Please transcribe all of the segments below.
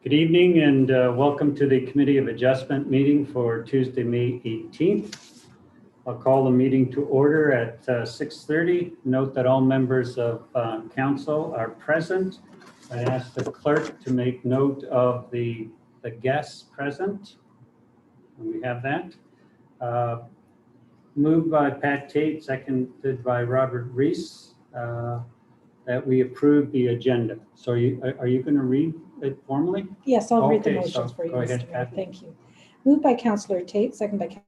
Good evening and welcome to the Committee of Adjustment meeting for Tuesday, May 18th. I'll call the meeting to order at 6:30. Note that all members of council are present. I ask the clerk to make note of the guests present. And we have that. Moved by Pat Tate, seconded by Robert Reese, that we approve the agenda. So are you going to read it formally? Yes, I'll read the Okay, motions so for you, go ahead, Mr. Mayor. Kathy. Thank you. Moved by Councillor Tate, second by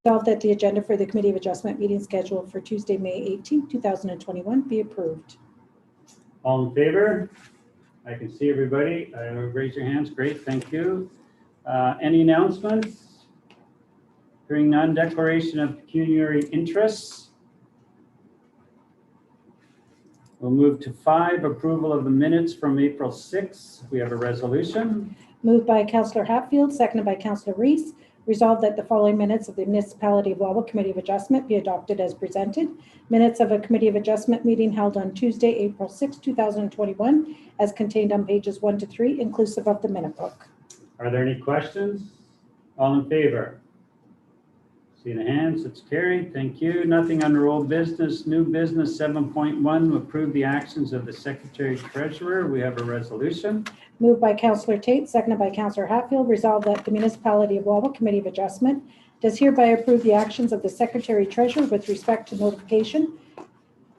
resolved that the agenda for the Committee of Adjustment meeting scheduled for Tuesday, May 18, 2021 be approved. All in favor? I can see everybody. Raise your hands. Great, thank you. Any announcements? Hearing none, declaration of pecuniary interests. We'll move to 5, approval of the minutes from April 6th. We have a resolution. Moved by Councillor Hatfield, seconded by Councillor Reese. Resolved that the following minutes of the Municipality of Wellbeing Committee of Adjustment be adopted as presented. Minutes of a Committee of Adjustment meeting held on Tuesday, April 6, 2021, as contained on pages 1 to 3, inclusive of the minute book. Are there any questions? All in favor? See the hands, it's carried. Thank you. Nothing under old business. New business 7.1, approve the actions of the Secretary Treasurer. We have a resolution. Moved by Councillor Tate, seconded by Councillor Hatfield. Resolved that the Municipality of Wellbeing Committee of Adjustment does hereby approve the actions of the Secretary Treasurer with respect to notification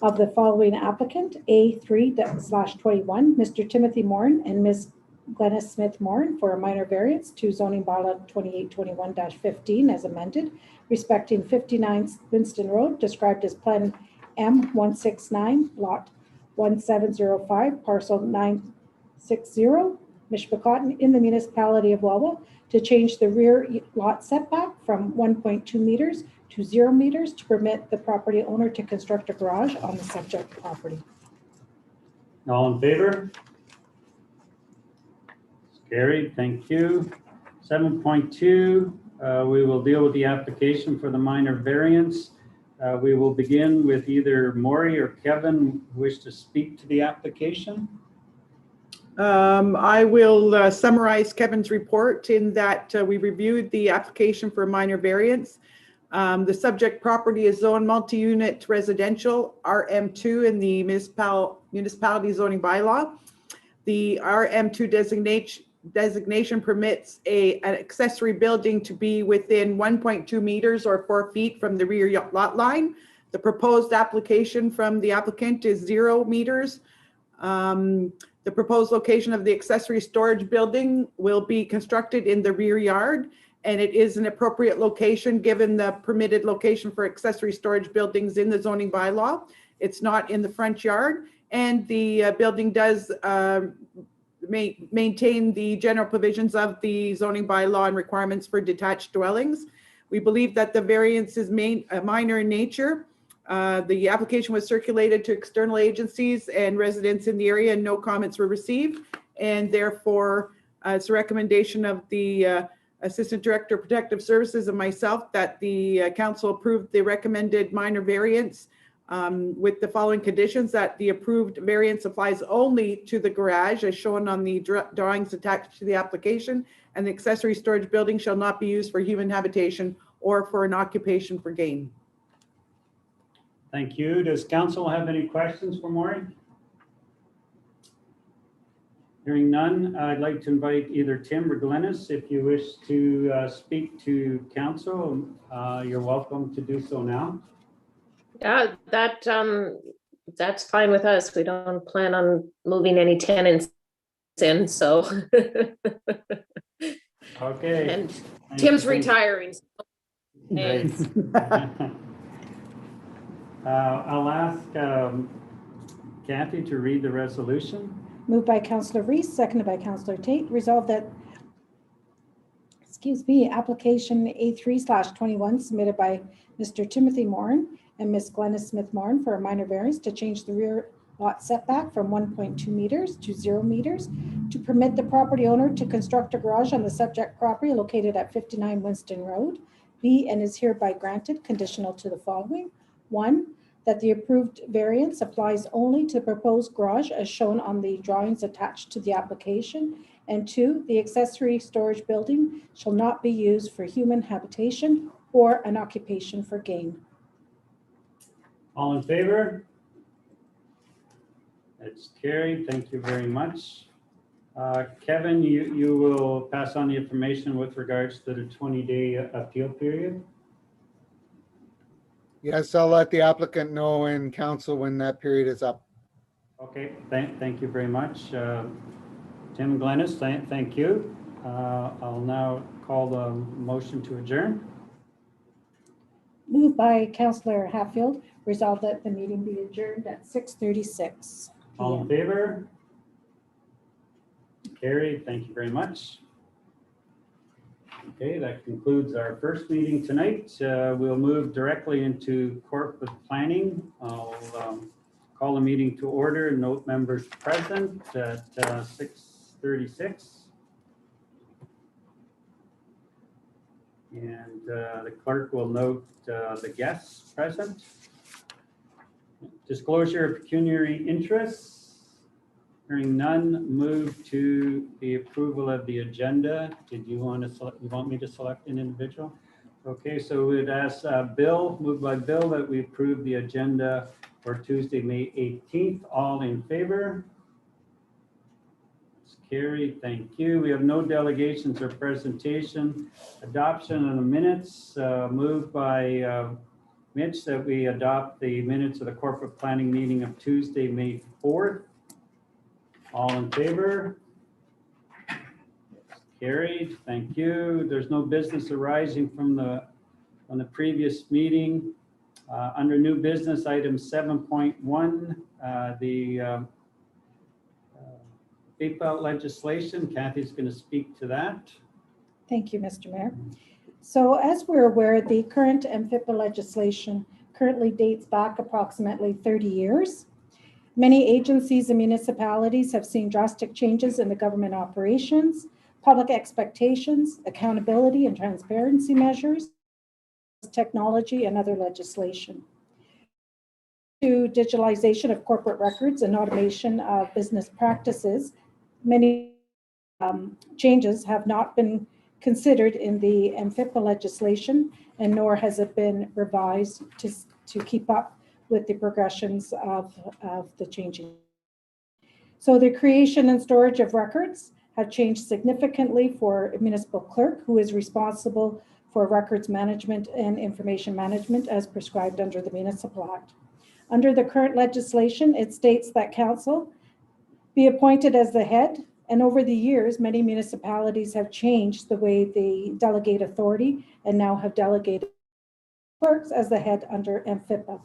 of the following applicant: A3/21, Mr. Timothy Morin and Ms. Glennis Smith Morin, for a minor variance to zoning bylaw 2821-15 as amended, respecting 59 Winston Road, described as Plan M169, Lot 1705, Parcel 960, Mishpacotton, in the Municipality of Wellbeing, to change the rear lot setback from 1.2 meters to 0 meters to permit the property owner to construct a garage on the subject property. All in favor? Carried, thank you. 7.2, we will deal with the application for the minor variance. We will begin with either Maury or Kevin who wish to speak to the application. I will summarize Kevin's report in that we reviewed the application for a minor variance. The subject property is zoned multi-unit residential, RM2 in the municipality zoning bylaw. The RM2 designation permits an accessory building to be within 1.2 meters or 4 feet from the rear lot line. The proposed application from the applicant is 0 meters. The proposed location of the accessory storage building will be constructed in the rear yard, and it is an appropriate location given the permitted location for accessory storage buildings in the zoning bylaw. It's not in the front yard, and the building does maintain the general provisions of the zoning bylaw and requirements for detached dwellings. We believe that the variance is minor in nature. The application was circulated to external agencies and residents in the area, and no comments were received. And therefore, it's a recommendation of the Assistant Director of Protective Services and myself that the council approved the recommended minor variance with the following conditions: that the approved variance applies only to the garage as shown on the drawings attached to the application, and the accessory storage building shall not be used for human habitation or for an occupation for gain. Thank you. Does council have any questions for Maury? Hearing none, I'd like to invite either Tim or Glennis, if you wish to speak to council, you're welcome to do so now. Yeah, that's fine with us. We don't plan on moving any tenants in, so. Okay. And Tim's retiring. So Great. I'll ask Kathy to read the resolution. Moved by Councillor Reese, seconded by Councillor Tate. Resolved that, application A3/21 submitted by Mr. Timothy Morin and Ms. Glennis Smith Morin for a minor variance to change the rear lot setback from 1.2 meters to 0 meters to permit the property owner to construct a garage on the subject property located at 59 Winston Road, be and is hereby granted, conditional to the following: 1, that the approved variance applies only to the proposed garage as shown on the drawings attached to the application, And 2, the accessory storage building shall not be used for human habitation or an occupation for gain. All in favor? It's carried. Thank you very much. Kevin, you will pass on the information with regards to the 20-day appeal period. Yes, I'll let the applicant know and council when that period is up. Okay, thank you very much. Tim Glennis, thank you. I'll now call the motion to adjourn. Moved by Councillor Hatfield, resolved that the meeting be adjourned at 6:36 All in p.m. favor? Carried. Thank you very much. Okay, that concludes our first meeting tonight. We'll move directly into corporate planning. I'll call the meeting to order. Note members present at 6:36. And the clerk will note the guests present. Disclosure of pecuniary interests. Hearing none, move to the approval of the agenda. Did you want to select, you want me to select an individual? Okay, so we'd ask Bill, moved by Bill, that we approve the agenda for Tuesday, May 18th. All in favor? It's carried. Thank you. We have no delegations or presentation. Adoption of the minutes, moved by Mitch, that we adopt the minutes of the corporate planning meeting of Tuesday, May 4th. All in favor? Carried. Thank you. There's no business arising from the previous meeting. Under new business, item 7.1, the PayPal legislation. Kathy's going to speak to that. Thank you, Mr. Mayor. So as we're aware, the current MFIPA legislation currently dates back approximately 30 years. Many agencies and municipalities have seen drastic changes in the government operations, public expectations, accountability and transparency measures, technology, and other legislation. To digitalization of corporate records and automation of business practices, many changes have not been considered in the MFIPA legislation, and nor has it been revised to keep up with the progressions of the changing. So the creation and storage of records have changed significantly for a municipal clerk, who is responsible for records management and information management as prescribed under the Municipal Act. Under the current legislation, it states that council be appointed as the head, and over the years, many municipalities have changed the way they delegate authority and now have delegated clerks as the head under MFIPA.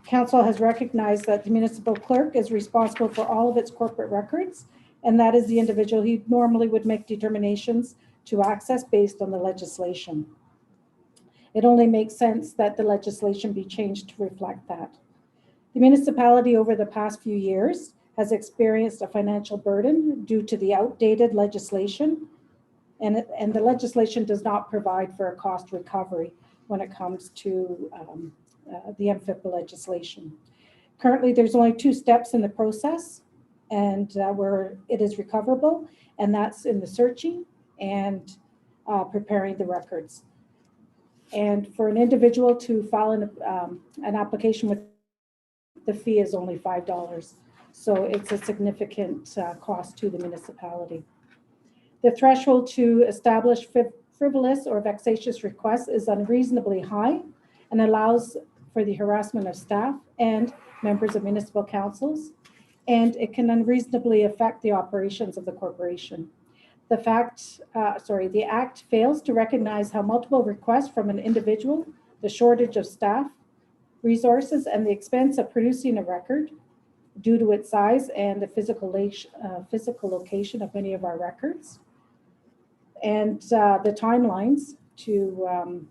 Council has recognized that the municipal clerk is responsible for all of its corporate records, and that is the individual who normally would make determinations to access based on the legislation. It only makes sense that the legislation be changed to reflect that. The municipality over the past few years has experienced a financial burden due to the outdated legislation, and the legislation does not provide for a cost recovery when it comes to the MFIPA legislation. Currently, there's only 2 steps in the process, and where it is recoverable, and that's in the searching and preparing the records. And for an individual to file an application with, the fee is only $5. So it's a significant cost to the municipality. The threshold to establish frivolous or vexatious requests is unreasonably high and allows for the harassment of staff and members of municipal councils, and it can unreasonably affect the operations of the corporation. The Act fails to recognize how multiple requests from an individual, the shortage of staff, resources, and the expense of producing a record due to its size and the physical location of many of our records, and the timelines to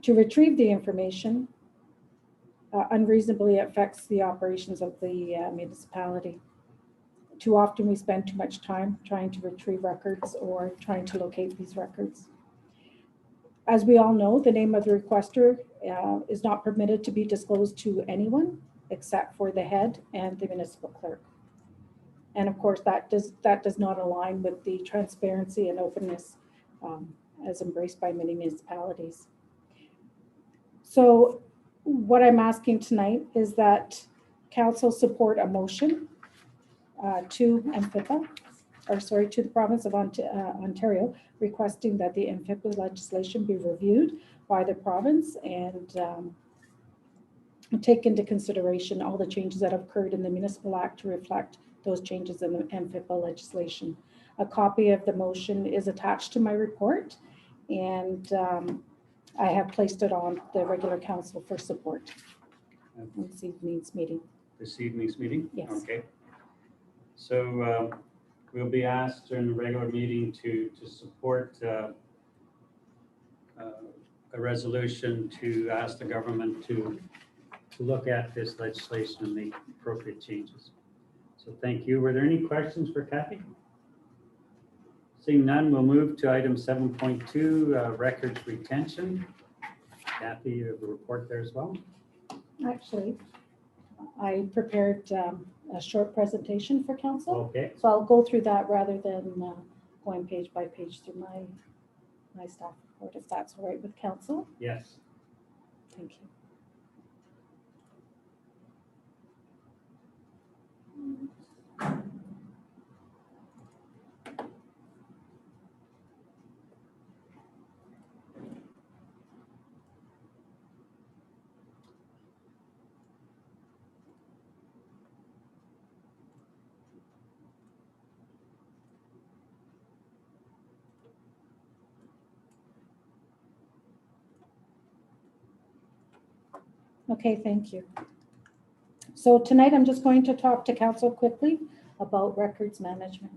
retrieve the information unreasonably affects the operations of the municipality. Too often we spend too much time trying to retrieve records or trying to locate these records. As we all know, the name of the requester is not permitted to be disclosed to anyone except for the head and the municipal clerk. And of course, that does not align with the transparency and openness as embraced by many municipalities. So what I'm asking tonight is that council support a motion to MFIPA, to the province of Ontario, requesting that the MFIPA legislation be reviewed by the province and take into consideration all the changes that have occurred in the Municipal Act to reflect those changes in the MFIPA legislation. A copy of the motion is attached to my report, and I have placed it on the regular council for support in this evening's meeting. This evening's meeting? Yes. Okay. So we'll be asked during the regular meeting to support a resolution to ask the government to look at this legislation and make appropriate changes. So thank you. Were there any questions for Kathy? Seeing none, we'll move to item 7.2, records retention. Kathy, you have a report there as well? Actually, I prepared a short presentation for council. Okay. So I'll go through that rather than going page by page through my staff report, if that's all right with council. Yes. Thank you. Okay, thank you. So tonight I'm just going to talk to council quickly about records management.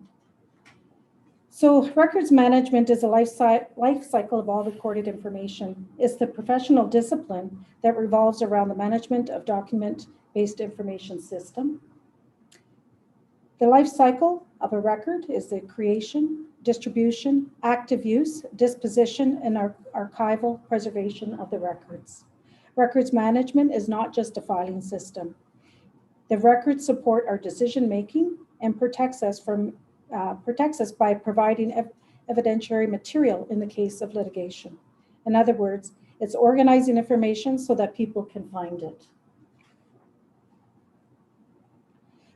So records management is a life cycle of all recorded information. It's the professional discipline that revolves around the management of document-based information system. The life cycle of a record is the creation, distribution, active use, disposition, and archival preservation of the records. Records management is not just a filing system. The records support our decision-making and protects us by providing evidentiary material in the case of litigation. In other words, it's organizing information so that people can find it.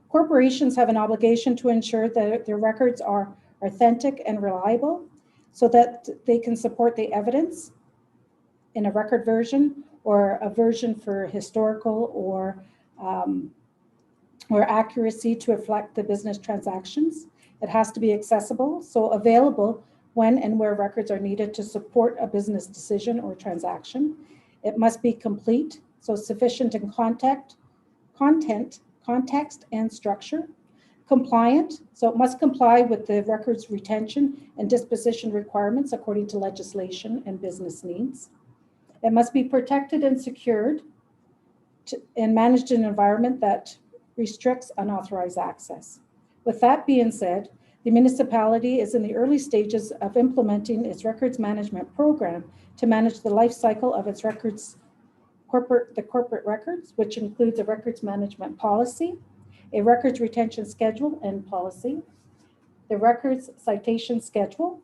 Corporations have an obligation to ensure that their records are authentic and reliable so that they can support the evidence in a record version or a version for historical or accuracy to reflect the business transactions. It has to be accessible, so available when and where records are needed to support a business decision or transaction. It must be complete, so sufficient in context, and structure. Compliant, so it must comply with the records retention and disposition requirements according to legislation and business needs. It must be protected and secured and managed in an environment that restricts unauthorized access. With that being said, the municipality is in the early stages of implementing its records management program to manage the life cycle of its records, the corporate records, which includes a records management policy, a records retention schedule and policy, the records citation schedule,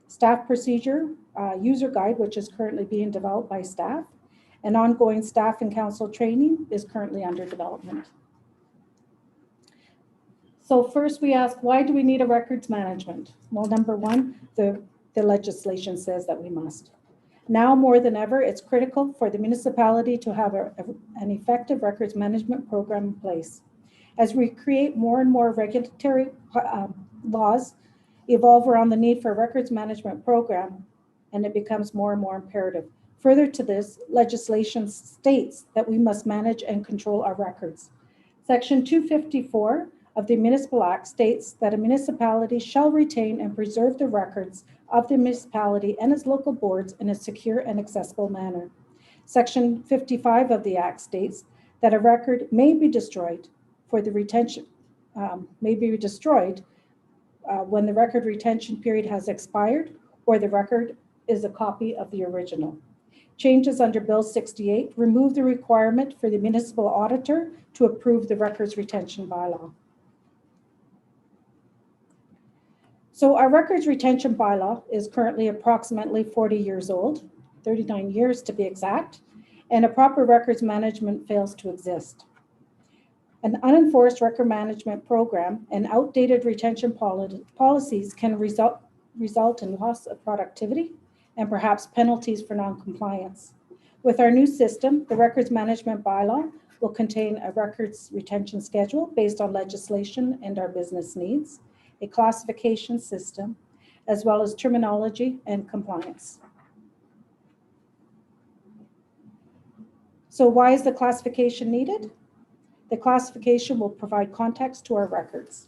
staff procedure user guide, which is currently being developed by staff, and ongoing staff and council training is currently under development. So first we ask, why do we need a records management? Well, number one, the legislation says that we must. Now more than ever, it's critical for the municipality to have an effective records management program in place. As we create more and more regulatory laws evolve around the need for a records management program, and it becomes more and more imperative. Further to this, legislation states that we must manage and control our records. Section 254 of the Municipal Act states that a municipality shall retain and preserve the records of the municipality and its local boards in a secure and accessible manner. Section 55 of the Act states that a record may be destroyed for the retention, when the record retention period has expired or the record is a copy of the original. Changes under Bill 68 remove the requirement for the municipal auditor to approve the records retention bylaw. So our records retention bylaw is currently approximately 40 years old, 39 years to be exact, and a proper records management fails to exist. An unenforced record management program and outdated retention policies can result in loss of productivity and perhaps penalties for non-compliance. With our new system, the records management bylaw will contain a records retention schedule based on legislation and our business needs, a classification system, as well as terminology and compliance. So why is the classification needed? The classification will provide context to our records.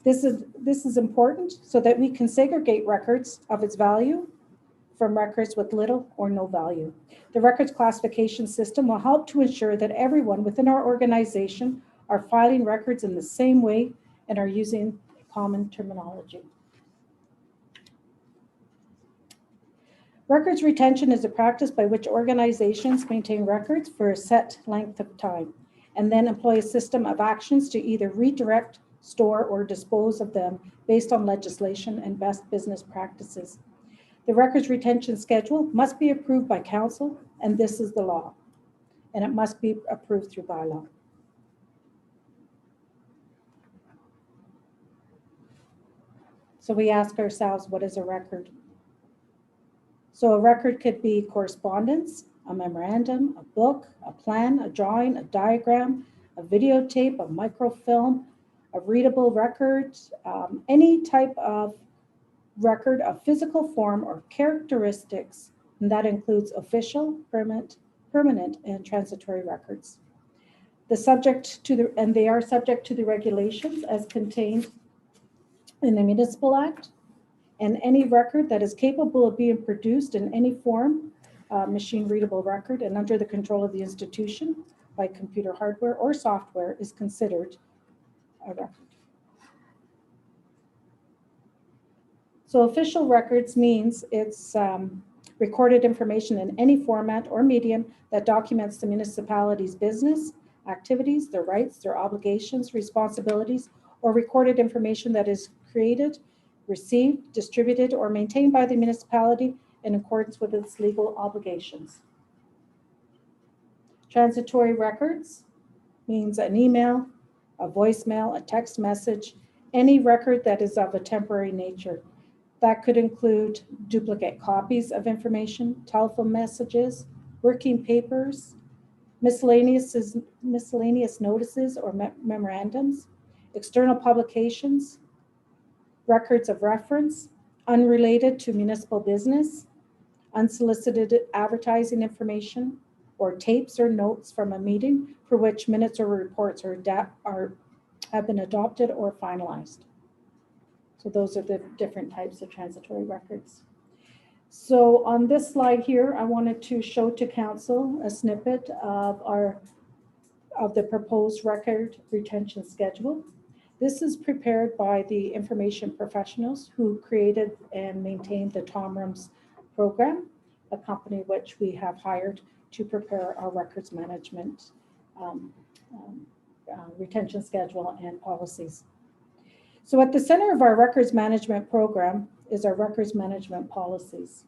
This is important so that we can segregate records of its value from records with little or no value. The records classification system will help to ensure that everyone within our organization are filing records in the same way and are using common terminology. Records retention is a practice by which organizations maintain records for a set length of time and then employ a system of actions to either redirect, store, or dispose of them based on legislation and best business practices. The records retention schedule must be approved by council, and this is the law, and it must be approved through bylaw. So we ask ourselves, what is a record? So a record could be correspondence, a memorandum, a book, a plan, a drawing, a diagram, a videotape, a microfilm, a readable record, any type of record of physical form or characteristics, and that includes official, permanent, and transitory records. They are subject to the regulations as contained in the Municipal Act, and any record that is capable of being produced in any form, machine readable record, and under the control of the institution by computer hardware or software is considered a record. So official records means it's recorded information in any format or medium that documents the municipality's business, activities, their rights, their obligations, responsibilities, or recorded information that is created, received, distributed, or maintained by the municipality in accordance with its legal obligations. Transitory records means an email, a voicemail, a text message, any record that is of a temporary nature. That could include duplicate copies of information, telephone messages, working papers, miscellaneous notices or memorandums, external publications, records of reference, unrelated to municipal business, unsolicited advertising information, or tapes or notes from a meeting for which minutes or reports have been adopted or finalized. So those are the different types of transitory records. So on this slide here, I wanted to show to council a snippet of the proposed record retention schedule. This is prepared by the information professionals who created and maintained the TOMRUMS program, a company which we have hired to prepare our records management retention schedule and policies. So at the center of our records management program is our records management policies.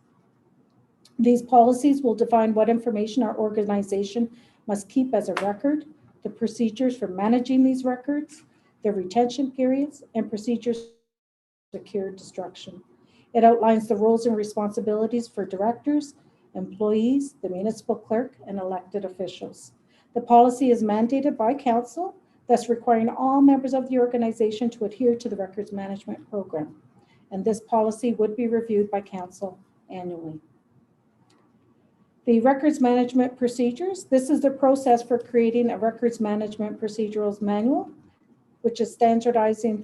These policies will define what information our organization must keep as a record, the procedures for managing these records, their retention periods, and procedures for secure destruction. It outlines the roles and responsibilities for directors, employees, the municipal clerk, and elected officials. The policy is mandated by council, thus requiring all members of the organization to adhere to the records management program. And this policy would be reviewed by council annually. The records management procedures, this is the process for creating a records management procedurals manual, which is standardizing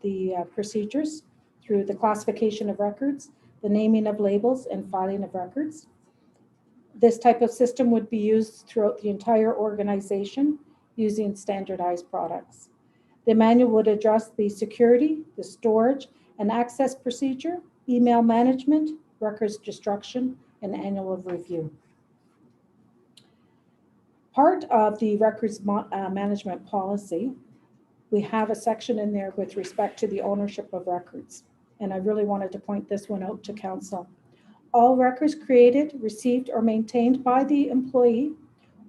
the procedures through the classification of records, the naming of labels, and filing of records. This type of system would be used throughout the entire organization using standardized products. The manual would address the security, the storage, and access procedure, email management, records destruction, and annual review. Part of the records management policy, we have a section in there with respect to the ownership of records. and I really wanted to point this one out to council. All records created, received, or maintained by the employee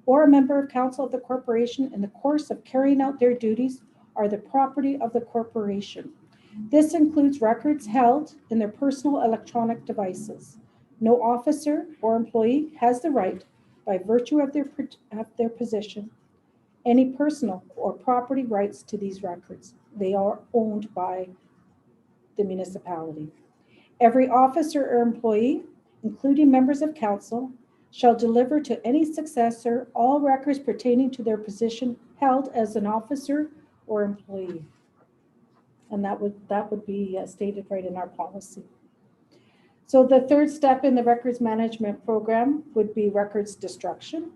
or a member of council of the corporation in the course of carrying out their duties are the property of the corporation. This includes records held in their personal electronic devices. No officer or employee has the right, by virtue of their position, any personal or property rights to these records. They are owned by the municipality. Every officer or employee, including members of council, shall deliver to any successor all records pertaining to their position held as an officer or employee. And that would be stated right in our policy. So the third step in the records management program would be records destruction.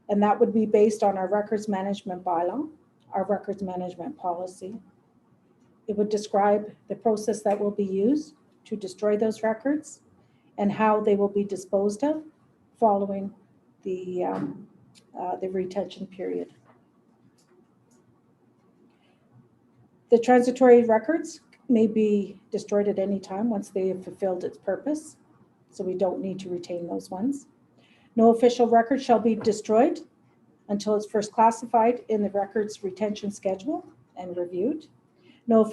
And that would be based on our records management bylaw, our records management policy. It would describe the process that will be used to destroy those records and how they will be disposed of following the retention period. The transitory records may be destroyed at any time once they have fulfilled its purpose, so we don't need to retain those ones. No official record shall be destroyed until it's first classified in the records retention schedule and reviewed. No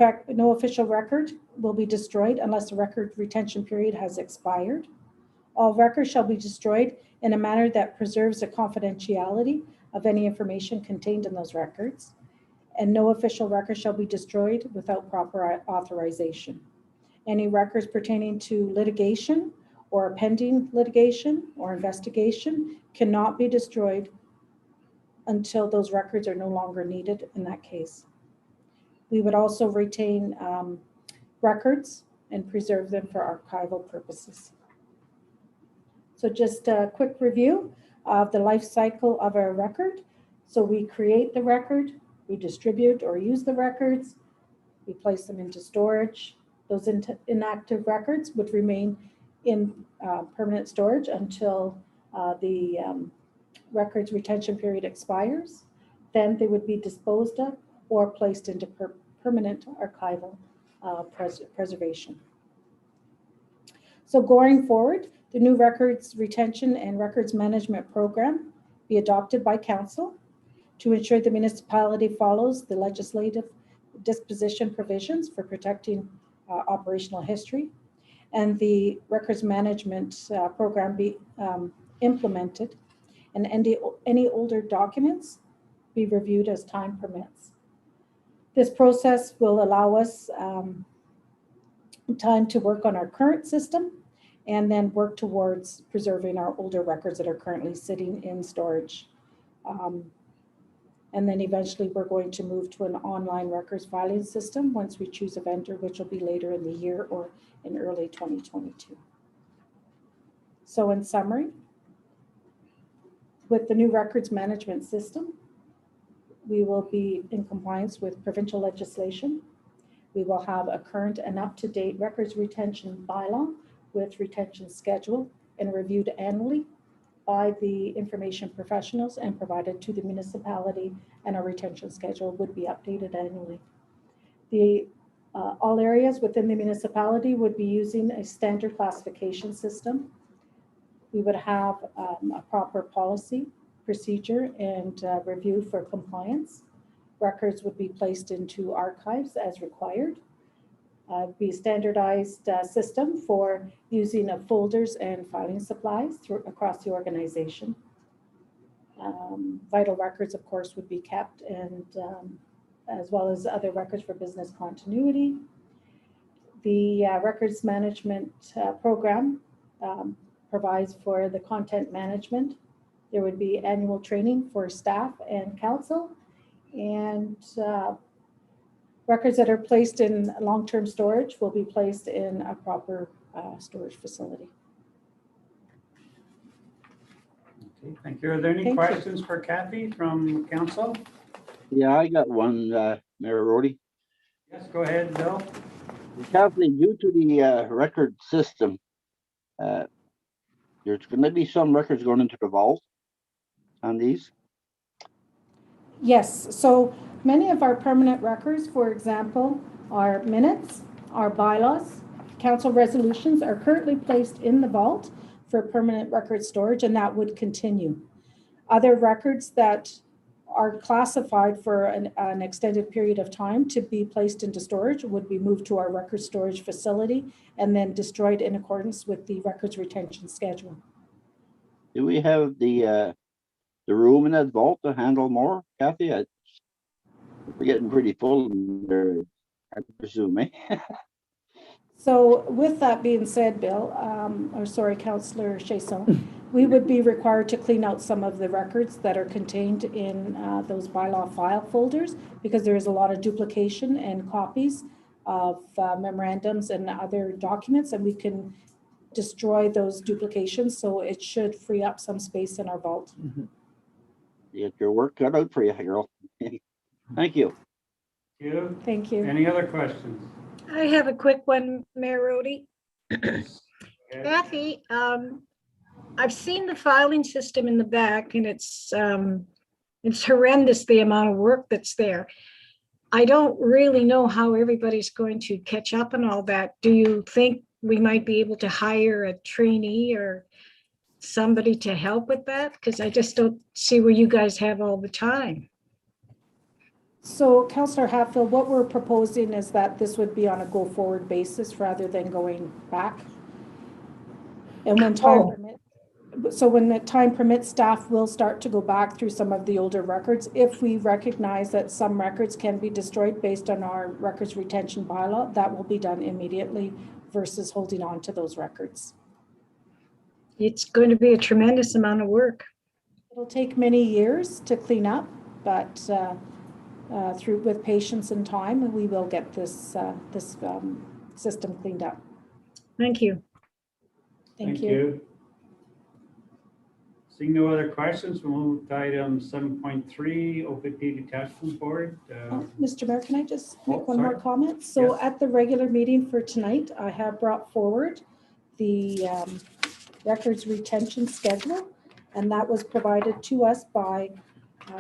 official record will be destroyed unless the record retention period has expired. All records shall be destroyed in a manner that preserves the confidentiality of any information contained in those records. And no official record shall be destroyed without proper authorization. Any records pertaining to litigation or pending litigation or investigation cannot be destroyed until those records are no longer needed in that case. We would also retain records and preserve them for archival purposes. So just a quick review of the life cycle of a record. So we create the record, we distribute or use the records, we place them into storage. Those inactive records would remain in permanent storage until the records retention period expires. Then they would be disposed of or placed into permanent archival preservation. So going forward, the new records retention and records management program be adopted by council to ensure the municipality follows the legislative disposition provisions for protecting operational history, and the records management program be implemented, and any older documents be reviewed as time permits. This process will allow us time to work on our current system and then work towards preserving our older records that are currently sitting in storage. And then eventually we're going to move to an online records filing system once we choose a vendor, which will be later in the year or in early 2022. So in summary, with the new records management system, we will be in compliance with provincial legislation. We will have a current and up-to-date records retention bylaw with retention schedule and reviewed annually by the information professionals and provided to the municipality, and our retention schedule would be updated annually. All areas within the municipality would be using a standard classification system. We would have a proper policy, procedure, and review for compliance. Records would be placed into archives as required. Be a standardized system for using of folders and filing supplies across the organization. Vital records, of course, would be kept, and as well as other records for business continuity. The records management program provides for the content management. There would be annual training for staff and council, and records that are placed in long-term storage will be placed in a proper storage facility. Okay, thank you. Are there any Thank you. questions for Kathy from council? Yeah, I got one, Mayor Rhodey. Yes, go ahead, Bill. Kathy, due to the record system, there's going to be some records going into the vault on these. Yes, so many of our permanent records, for example, are minutes, our bylaws. Council resolutions are currently placed in the vault for permanent record storage, and that would continue. Other records that are classified for an extended period of time to be placed into storage would be moved to our record storage facility and then destroyed in accordance with the records retention schedule. Do we have the room in that vault to handle more, Kathy? We're getting pretty full in there, I presume, eh? So with that being said, Bill, Councillor Chasson, we would be required to clean out some of the records that are contained in those bylaw file folders, because there is a lot of duplication and copies of memorandums and other documents, and we can destroy those duplications, so it should free up some space in our vault. You get your work cut out for you, girl. Thank you. Thank you. Any other questions? I have a quick one, Mayor Rhodey. Okay. Kathy, I've seen the filing system in the back, and it's horrendous, the amount of work that's there. I don't really know how everybody's going to catch up on all that. Do you think we might be able to hire a trainee or somebody to help with that? Because I just don't see where you guys have all the time. So Councillor Hatfield, what we're proposing is that this would be on a go-forward basis rather than going back. And when time permits, so when the time permits, staff will start to go back through some of the older records. If we recognize that some records can be destroyed based on our records retention bylaw, that will be done immediately versus holding on to those records. It's going to be a tremendous amount of work. It'll take many years to clean up, but with patience and time, we will get this system cleaned up. Thank you. Thank you. Seeing no other questions, we'll move to item 7.3, OPP Detachment Board. Mr. Mayor, can I just make Oh, one more sorry. comment? So Yes. at the regular meeting for tonight, I have brought forward the records retention schedule, and that was provided to us by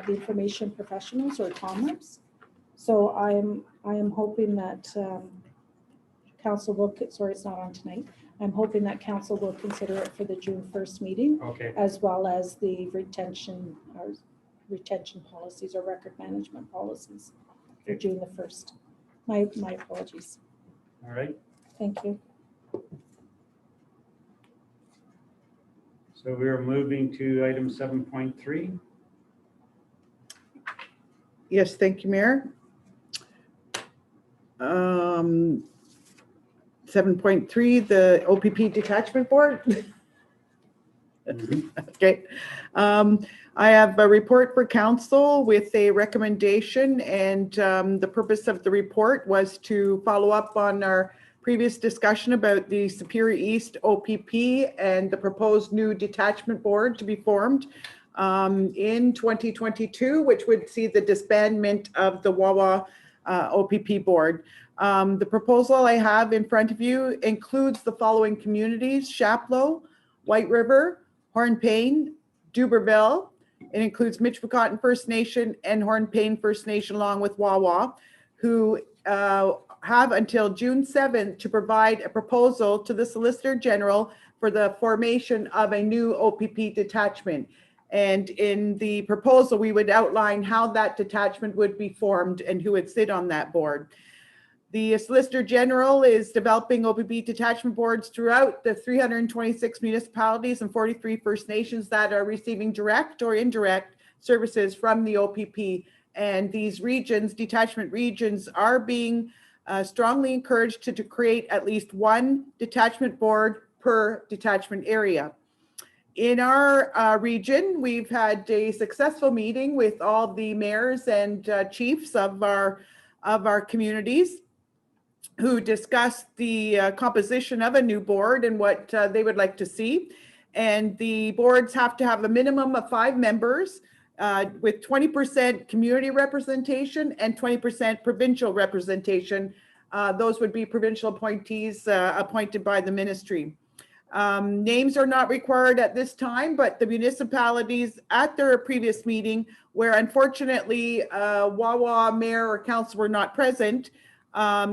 the information professionals or TOMRs. So I am hoping that council will, sorry, it's not on tonight. I'm hoping that council will consider it for the June 1st meeting, Okay, as well as the retention policies or record management policies for June the 1st. My apologies. all right. Thank you. So we're moving to item 7.3. Yes, thank you, Mayor. 7.3, the OPP Detachment Board. Okay. I have a report for council with a recommendation, and the purpose of the report was to follow up on our previous discussion about the Superior East OPP and the proposed new detachment board to be formed in 2022, which would see the disbandment of the Wawa OPP board. The proposal I have in front of you includes the following communities: Chapleau, White River, Hornpain, Duberville. It includes Michipicoten First Nation and Hornpain First Nation, along with Wawa, who have until June 7th to provide a proposal to the Solicitor General for the formation of a new OPP detachment. And in the proposal, we would outline how that detachment would be formed and who would sit on that board. The Solicitor General is developing OPP detachment boards throughout the 326 municipalities and 43 First Nations that are receiving direct or indirect services from the OPP. And these regions, detachment regions, are being strongly encouraged to create at least one detachment board per detachment area. In our region, we've had a successful meeting with all the mayors and chiefs of our communities, who discussed the composition of a new board and what they would like to see. And the boards have to have a minimum of 5 members with 20% community representation and 20% provincial representation. Those would be provincial appointees appointed by the ministry. Names are not required at this time, but the municipalities at their previous meeting, where unfortunately Wawa mayor or council were not present,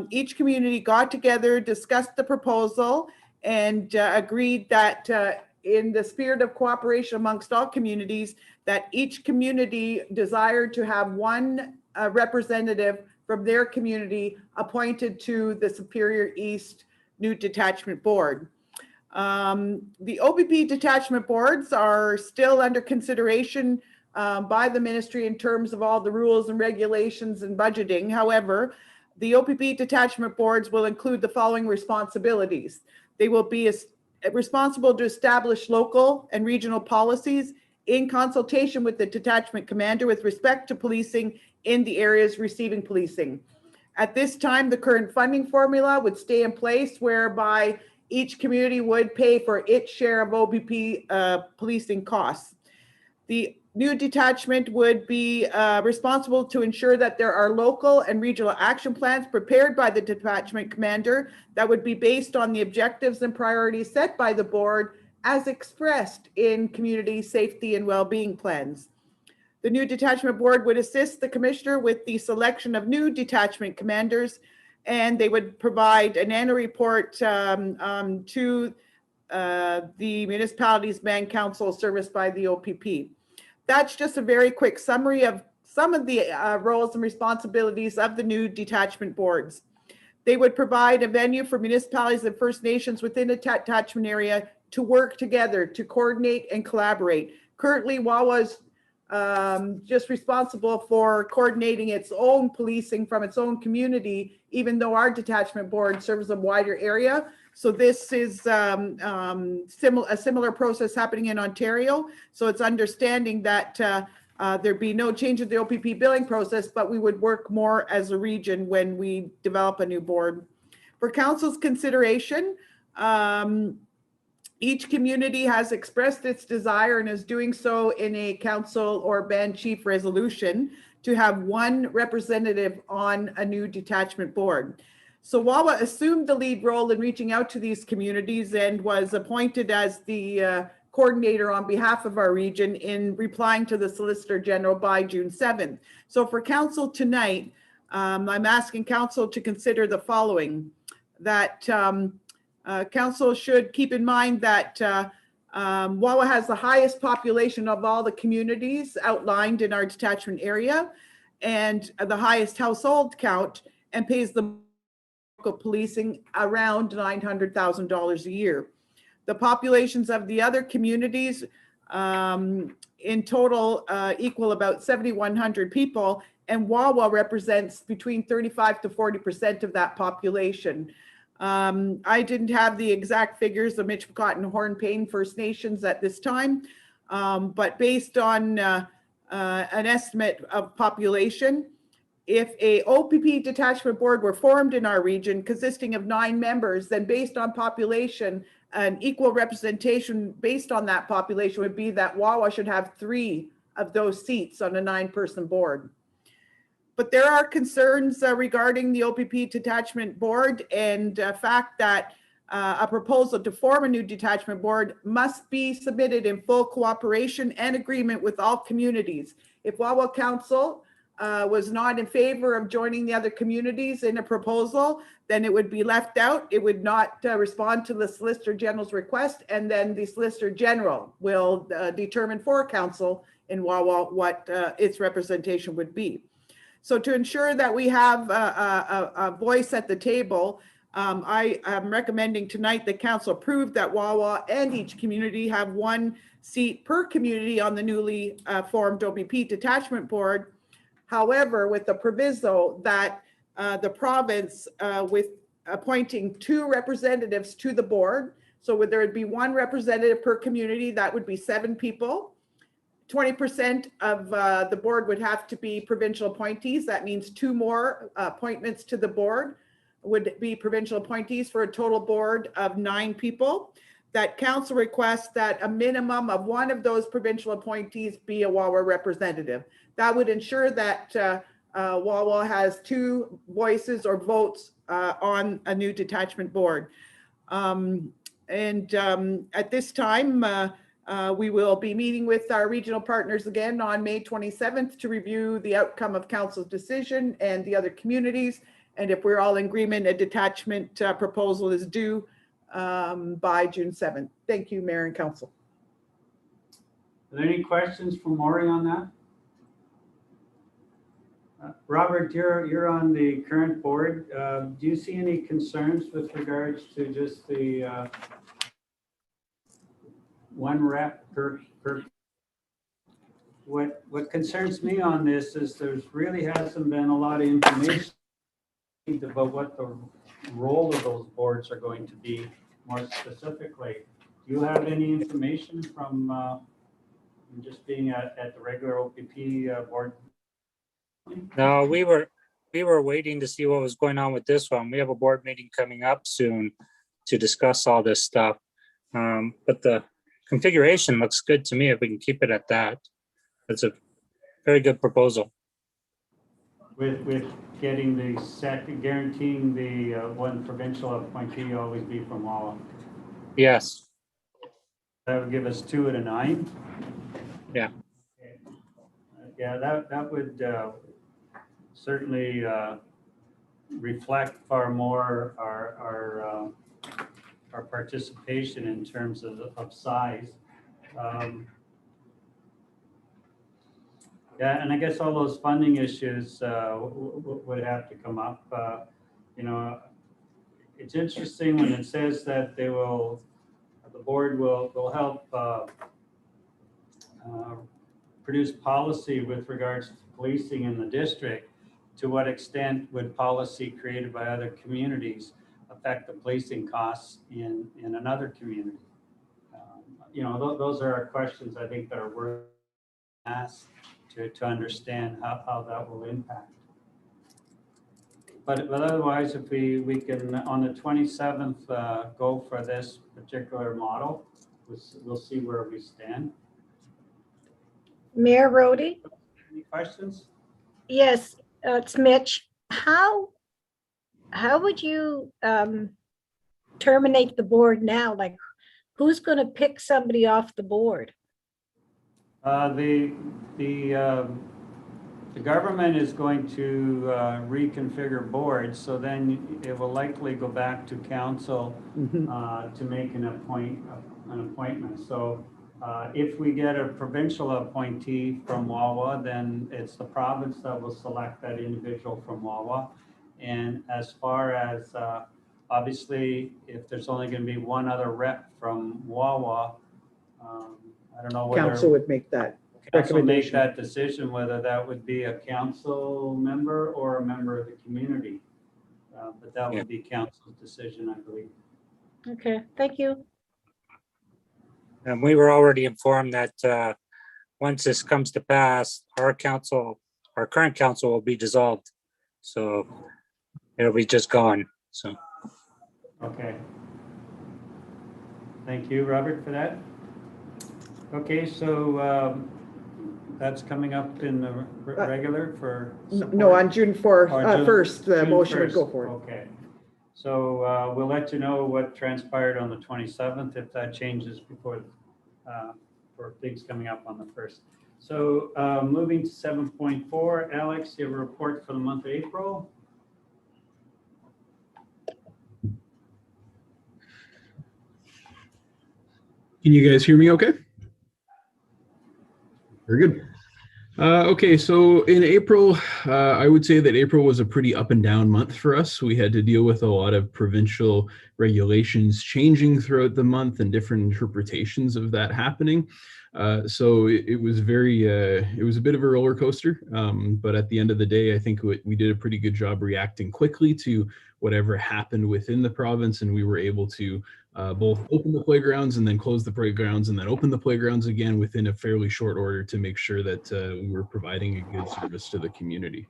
Each community got together, discussed the proposal, and agreed that in the spirit of cooperation amongst all communities, that each community desired to have one representative from their community appointed to the Superior East New Detachment Board. The OPP detachment boards are still under consideration by the ministry in terms of all the rules and regulations and budgeting. However, the OPP detachment boards will include the following responsibilities. They will be responsible to establish local and regional policies in consultation with the detachment commander with respect to policing in the areas receiving policing. At this time, the current funding formula would stay in place, whereby each community would pay for its share of OPP policing costs. The new detachment would be responsible to ensure that there are local and regional action plans prepared by the detachment commander that would be based on the objectives and priorities set by the board as expressed in community safety and well-being plans. The new detachment board would assist the commissioner with the selection of new detachment commanders, and they would provide an annual report to the municipalities band council serviced by the OPP. That's just a very quick summary of some of the roles and responsibilities of the new detachment boards. They would provide a venue for municipalities and First Nations within a detachment area to work together, to coordinate and collaborate. Currently, Wawa's just responsible for coordinating its own policing from its own community, even though our detachment board serves a wider area. So this is a similar process happening in Ontario. So it's understanding that there'd be no change in the OPP billing process, but we would work more as a region when we develop a new board. For council's consideration, each community has expressed its desire and is doing so in a council or band chief resolution to have one representative on a new detachment board. So Wawa assumed the lead role in reaching out to these communities and was appointed as the coordinator on behalf of our region in replying to the Solicitor General by June 7th. So for council tonight, I'm asking council to consider the following, that council should keep in mind that Wawa has the highest population of all the communities outlined in our detachment area and the highest household count, and pays the local policing around $900,000 a year. The populations of the other communities in total equal about 7,100 people, and Wawa represents between 35 to 40% of that population. I didn't have the exact figures of Michpicot and Hornpain First Nations at this time, but based on an estimate of population, if a OPP detachment board were formed in our region consisting of 9 members, then based on population, an equal representation based on that population would be that Wawa should have 3 of those seats on a 9-person board. But there are concerns regarding the OPP detachment board and the fact that a proposal to form a new detachment board must be submitted in full cooperation and agreement with all communities. If Wawa Council was not in favor of joining the other communities in a proposal, then it would be left out. It would not respond to the Solicitor General's request, and then the Solicitor General will determine for council in Wawa what its representation would be. So to ensure that we have a voice at the table, I am recommending tonight that council approve that Wawa and each community have 1 seat per community on the newly formed OPP detachment board. However, with the proviso that the province with appointing 2 representatives to the board, so there would be 1 representative per community, that would be 7 people. 20% of the board would have to be provincial appointees. That means 2 more appointments to the board would be provincial appointees for a total board of 9 people. That council requests that a minimum of 1 of those provincial appointees be a Wawa representative. That would ensure that Wawa has 2 voices or votes on a new detachment board. At this time, we will be meeting with our regional partners again on May 27th to review the outcome of council's decision and the other communities. And if we're all in agreement, a detachment proposal is due by June 7th. Thank you, Mayor and Council. Are there any questions for Maury on that? Robert, you're on the current board. Do you see any concerns with regards to just the one rep per? What concerns me on this is there's really hasn't been a lot of information about what the role of those boards are going to be more specifically. Do you have any information from just being at the regular OPP board? No, we were waiting to see what was going on with this one. We have a board meeting coming up soon to discuss all this stuff. But the configuration looks good to me if we can keep it at that. It's a very good proposal. With getting the second, guaranteeing the one provincial appointee always be from Wawa. Yes. That would give us 2 out of 9. Yeah. Yeah, that would certainly reflect far more our participation in terms of size. Yeah, and I guess all those funding issues would have to come up. You know, it's interesting when it says that the board will help produce policy with regards to policing in the district. To what extent would policy created by other communities affect the policing costs in another community? You know, those are questions I think that are worth asking to understand how that will impact. But otherwise, if we can, on the 27th, go for this particular model, we'll see where we stand. Mayor Rhodey? Any questions? Yes, it's Mitch. How would you terminate the board now? Like, who's going to pick somebody off the board? The government is going to reconfigure boards, so then it will likely go back to council to make an appointment. So if we get a provincial appointee from Wawa, then it's the province that will select that individual from Wawa. And as far as obviously, if there's only going to be one other rep from Wawa, I don't know whether Council would make that council make recommendation. that decision, whether that would be a council member or a member of the community. But that would be council's decision, I believe. Okay, thank you. And we were already informed that once this comes to pass, our current council will be dissolved. So it'll be just gone. So. Okay. Thank you, Robert, for that. Okay, so that's coming up in the regular for support? No, on June 4th, Or June- 1st, the June motion would 1st. go forward. Okay. So we'll let you know what transpired on the 27th if that changes before for things coming up on the 1st. So moving to 7.4, Alex, you have a report for the month of April. Can you guys hear me okay? Very good. Okay, so in April, I would say that April was a pretty up and down month for us. We had to deal with a lot of provincial regulations changing throughout the month and different interpretations of that happening. So it was it was a bit of a roller coaster. But at the end of the day, I think we did a pretty good job reacting quickly to whatever happened within the province, and we were able to both open the playgrounds and then close the playgrounds and then open the playgrounds again within a fairly short order to make sure that we were providing a good service to the community.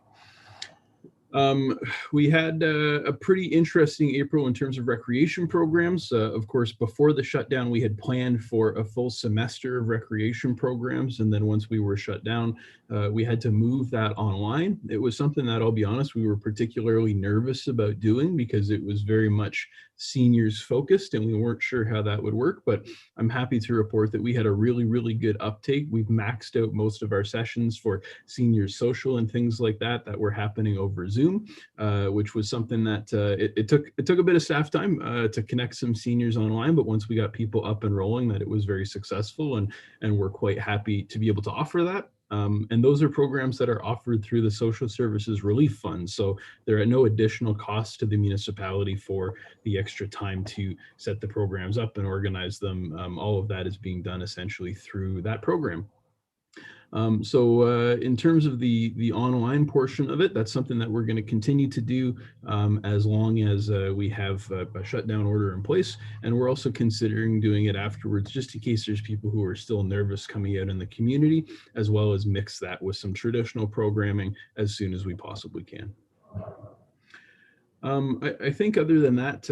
We had a pretty interesting April in terms of recreation programs. Of course, before the shutdown, we had planned for a full semester of recreation programs. And then once we were shut down, we had to move that online. It was something that, I'll be honest, we were particularly nervous about doing because it was very much seniors focused and we weren't sure how that would work. But I'm happy to report that we had a really, really good uptake. We've maxed out most of our sessions for seniors social and things like that were happening over Zoom. Zoom, which was something that it took a bit of staff time to connect some seniors online, but once we got people up and rolling, that it was very successful, and we're quite happy to be able to offer that. And those are programs that are offered through the Social Services Relief Fund. So there are no additional costs to the municipality for the extra time to set the programs up and organize them. All of that is being done essentially through that program. So in terms of the online portion of it, that's something that we're going to continue to do as long as we have a shutdown order in place. And we're also considering doing it afterwards, just in case there's people who are still nervous coming out in the community, as well as mix that with some traditional programming as soon as we possibly can. I think other than that,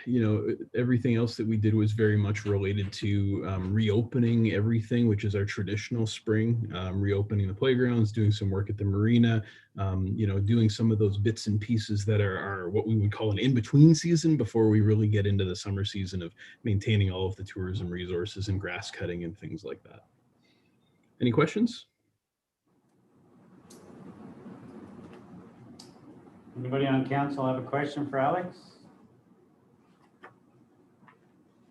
you know, everything else that we did was very much related to reopening everything, which is our traditional spring, reopening the playgrounds, doing some work at the Marina, you know, doing some of those bits and pieces that are what we would call an in-between season before we really get into the summer season of maintaining all of the tourism resources and grass cutting and things like that. Any questions? Anybody on council have a question for Alex?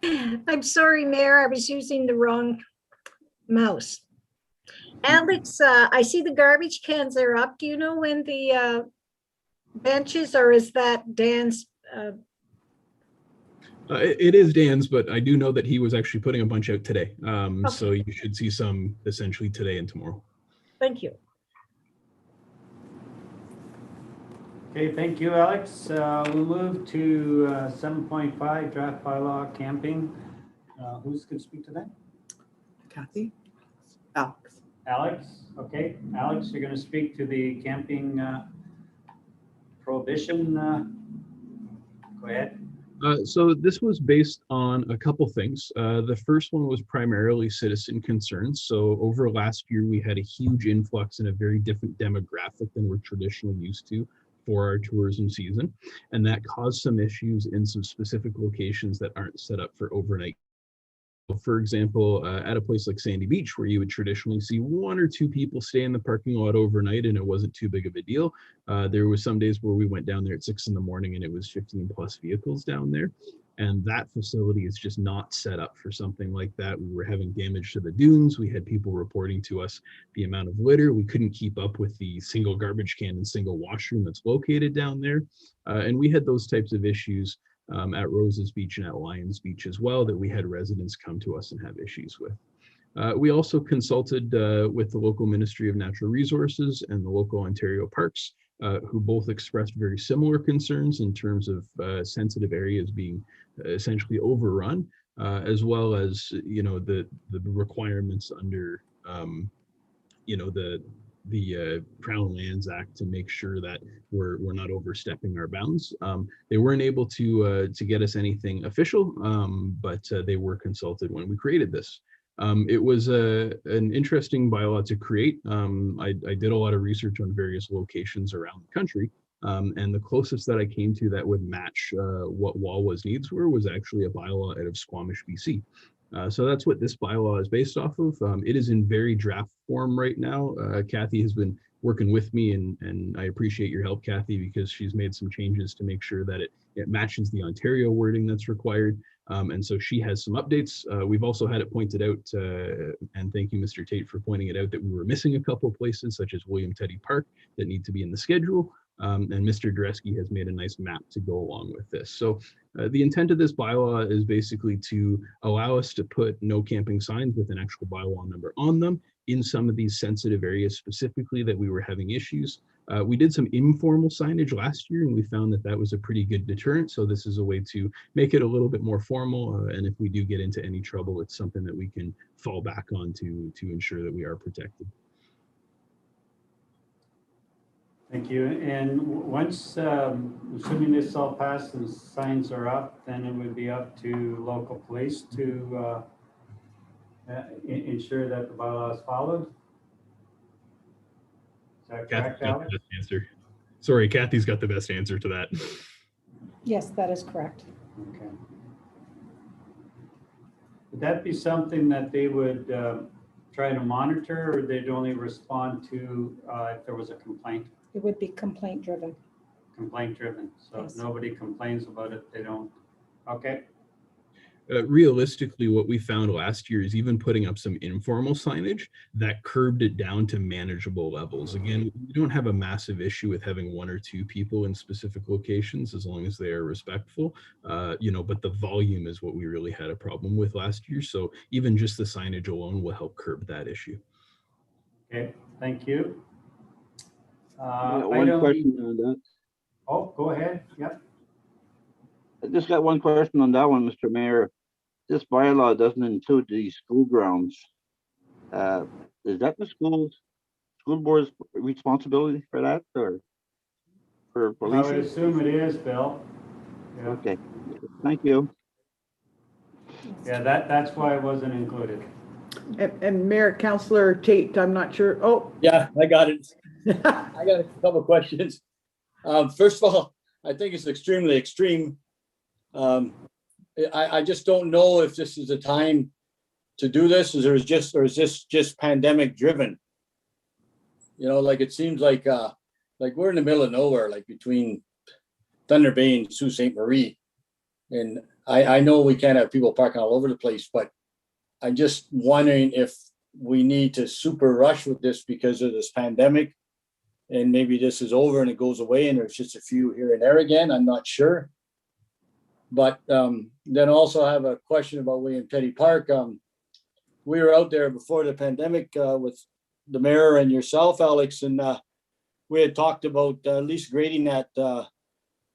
I'm sorry, Mayor, I was using the wrong mouse. Alex, I see the garbage cans are up. Do you know when the benches, or is that Dan's? It is Dan's, but I do know that he was actually putting a bunch out today. So Okay. you should see some essentially today and tomorrow. Thank you. Okay, thank you, Alex. We'll move to 7.5 draft bylaw camping. Who's going to speak to that? Kathy? Alex. Alex, okay. Alex, you're going to speak to the camping prohibition. Go ahead. So this was based on a couple things. The first one was primarily citizen concerns. So over last year, we had a huge influx in a very different demographic than we're traditionally used to for our tourism season. And that caused some issues in some specific locations that aren't set up for overnight. For example, at a place like Sandy Beach, where you would traditionally see 1 or 2 people stay in the parking lot overnight and it wasn't too big of a deal. There was some days where we went down there at 6 in the morning and it was 15 plus vehicles down there. And that facility is just not set up for something like that. We were having damage to the dunes. We had people reporting to us the amount of litter. We couldn't keep up with the single garbage can and single washroom that's located down there. And we had those types of issues at Roses Beach and at Lions Beach as well, that we had residents come to us and have issues with. We also consulted with the local Ministry of Natural Resources and the local Ontario Parks, who both expressed very similar concerns in terms of sensitive areas being essentially overrun, as well as, you know, the requirements under, you know, the Crown Lands Act to make sure that we're not overstepping our bounds. They weren't able to get us anything official, but they were consulted when we created this. It was an interesting bylaw to create. I did a lot of research on various locations around the country, and the closest that I came to that would match what Wawa's needs were was actually a bylaw out of Squamish, BC. So that's what this bylaw is based off of. It is in very draft form right now. Kathy has been working with me, and I appreciate your help, Kathy, because she's made some changes to make sure that it matches the Ontario wording that's required. And so she has some updates. We've also had it pointed out, and thank you, Mr. Tate, for pointing it out, that we were missing a couple of places, such as William Teddy Park, that need to be in the schedule. And Mr. Dresky has made a nice map to go along with this. So the intent of this bylaw is basically to allow us to put no camping signs with an actual bylaw number on them in some of these sensitive areas specifically that we were having issues. We did some informal signage last year and we found that that was a pretty good deterrent. So this is a way to make it a little bit more formal. And if we do get into any trouble, it's something that we can fall back on to ensure that we are protected. Thank you. And once, assuming this all passed and signs are up, then it would be up to local police to ensure that the bylaw is followed. Is that correct, Alex? Best answer. Sorry, Kathy's got the best answer to that. Yes, that is correct. Okay. Would that be something that they would try to monitor, or they'd only respond to if there was a complaint? It would be complaint driven. Complaint driven. So if Yes. nobody complains about it, they don't. Okay. Realistically, what we found last year is even putting up some informal signage that curbed it down to manageable levels. Again, we don't have a massive issue with having one or two people in specific locations as long as they are respectful, but the volume is what we really had a problem with last year. So even just the signage alone will help curb that issue. Okay. Thank you. One Item. question on that. Oh, go ahead. Yep. I just got one question on that one, Mr. Mayor. This bylaw doesn't include the school grounds. Is that the school board's responsibility for that, or for I would policing? assume it is, Bill. Yeah. Okay, thank you. Yeah, that's why it wasn't included. And Mayor, Councillor Tate, I'm not sure. Oh, Yeah, I got it. I got a couple of questions. First of all, I think it's extremely extreme. I just don't know if this is the time to do this, or is this just pandemic driven? Like it seems like we're in the middle of nowhere, like between Thunder Bay and Sault Ste. Marie. And I know we can't have people parking all over the place, but I'm just wondering if we need to super rush with this because of this pandemic, and maybe this is over and it goes away and there's just a few here and there again. I'm not sure. But then also I have a question about William Teddy Park. We were out there before the pandemic with the mayor and yourself, Alex, and we had talked about at least grading that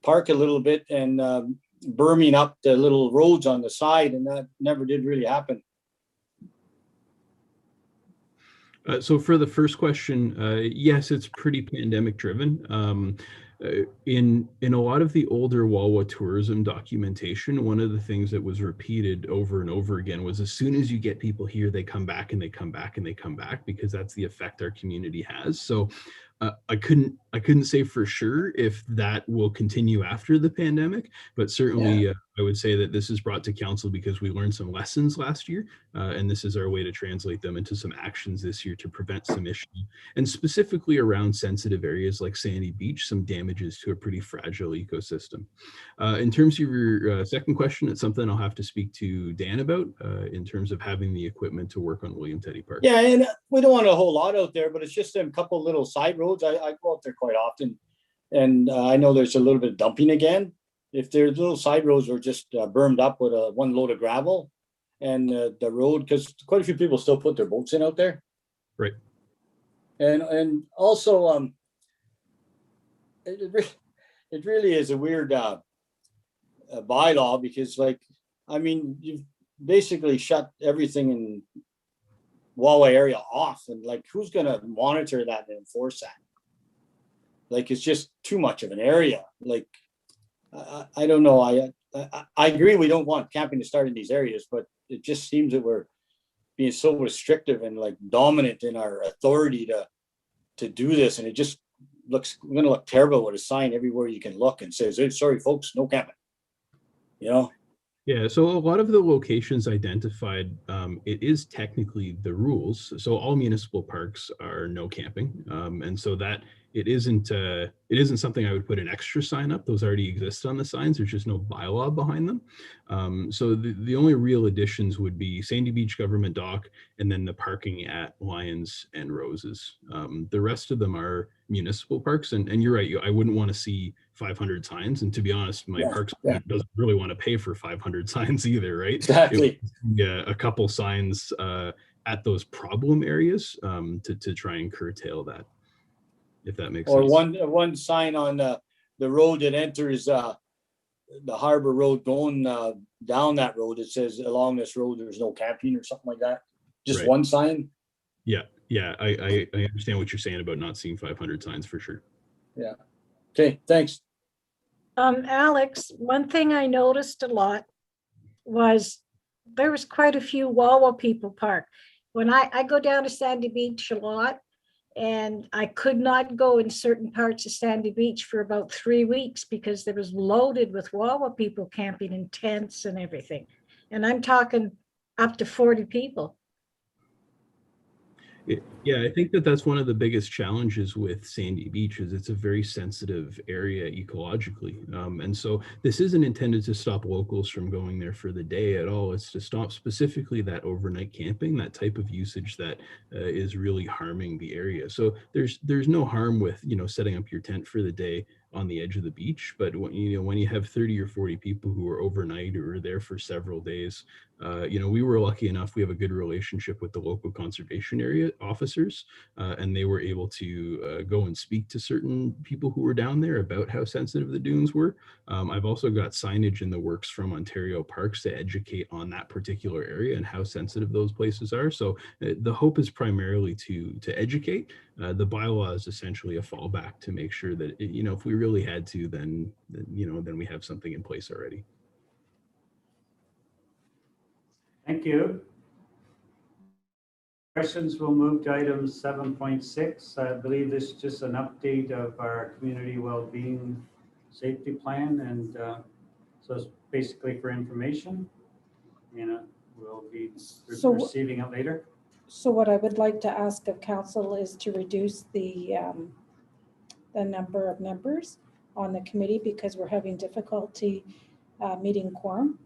park a little bit and berming up the little roads on the side, and that never did really happen. So for the first question, yes, it's pretty pandemic driven. In a lot of the older Wawa tourism documentation, one of the things that was repeated over and over again was as soon as you get people here, they come back and they come back and they come back, because that's the effect our community has. So I couldn't say for sure if that will continue after the pandemic, but certainly I would say that this is brought to council because we learned some lessons last year, and this is our way to translate them into some actions this year to prevent some issues, and specifically around sensitive areas like Sandy Beach, some damages to a pretty fragile ecosystem. In terms of your second question, it's something I'll have to speak to Dan about in terms of having the equipment to work on William Teddy Park. Yeah, and we don't want a whole lot out there, but it's just a couple little side roads. I go out there quite often, and I know there's a little bit of dumping again. If their little side roads were just bermed up with one load of gravel, and the road, because quite a few people still put their boats in out there. Right. And also, it really is a weird bylaw, because you've basically shut everything in Wawa area off, and who's going to monitor that and enforce that? It's just too much of an area. I don't know. I agree we don't want camping to start in these areas, but it just seems that we're being so restrictive and dominant in our authority to do this, and it just looks going to look terrible with a sign everywhere you can look and says, "Hey, sorry folks, no camping." Yeah, so a lot of the locations identified, it is technically the rules. So all municipal parks are no camping, and so that it isn't something I would put an extra sign up. Those already exist on the signs. There's just no bylaw behind them. So the only real additions would be Sandy Beach Government Dock, and then the parking at Lions and Roses. The rest of them are municipal parks, and you're right. I wouldn't want to see 500 signs, and to be honest, my parks doesn't really want to pay for 500 signs either, right? Exactly. Yeah, a couple signs at those problem areas to try and curtail that, if that makes sense. Or one sign on the road that enters the Harbor Road going down that road. It says, "Along this road, there's no camping," or something like that. Just one sign. Yeah, I understand what you're saying about not seeing 500 signs for sure. Yeah. Okay, thanks. Alex, one thing I noticed a lot was there was quite a few Wawa people parked. When I go down to Sandy Beach a lot, and I could not go in certain parts of Sandy Beach for about 3 weeks because there was loaded with Wawa people camping in tents and everything. And I'm talking up to 40 people. Yeah, I think that that's one of the biggest challenges with Sandy Beach is it's a very sensitive area ecologically. And so this isn't intended to stop locals from going there for the day at all. It's to stop specifically that overnight camping, that type of usage that is really harming the area. So there's no harm with, setting up your tent for the day on the edge of the beach. But when you have 30 or 40 people who are overnight or are there for several days, we were lucky enough. We have a good relationship with the local conservation area officers, and they were able to go and speak to certain people who were down there about how sensitive the dunes were. I've also got signage in the works from Ontario Parks to educate on that particular area and how sensitive those places are. So the hope is primarily to educate. The bylaw is essentially a fallback to make sure that if we really had to, then we have something in place already. Thank you. Questions, we'll move to item 7.6. I believe this is just an update of our community well-being safety plan, and so it's basically for information. We'll be receiving it later. So what I would like to ask of council is to reduce the number of members on the committee because we're having difficulty meeting quorum.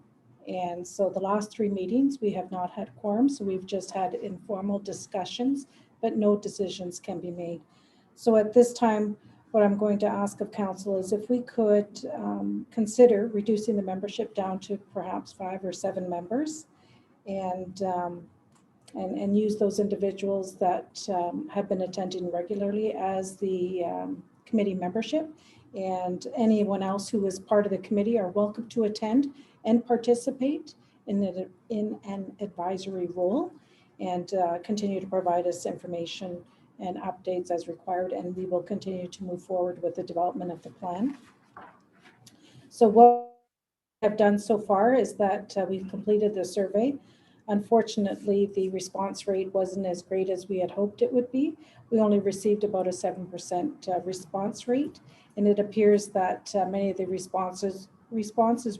And so the last 3 meetings, we have not had quorum. So we've just had informal discussions, but no decisions can be made. So at this time, what I'm going to ask of council is if we could consider reducing the membership down to perhaps 5 or 7 members and use those individuals that have been attending regularly as the committee membership, and anyone else who is part of the committee are welcome to attend and participate in an advisory role and continue to provide us information and updates as required, and we will continue to move forward with the development of the plan. So what I've done so far is that we've completed the survey. Unfortunately, the response rate wasn't as great as we had hoped it would be. We only received about a 7% response rate, and it appears that many of the responses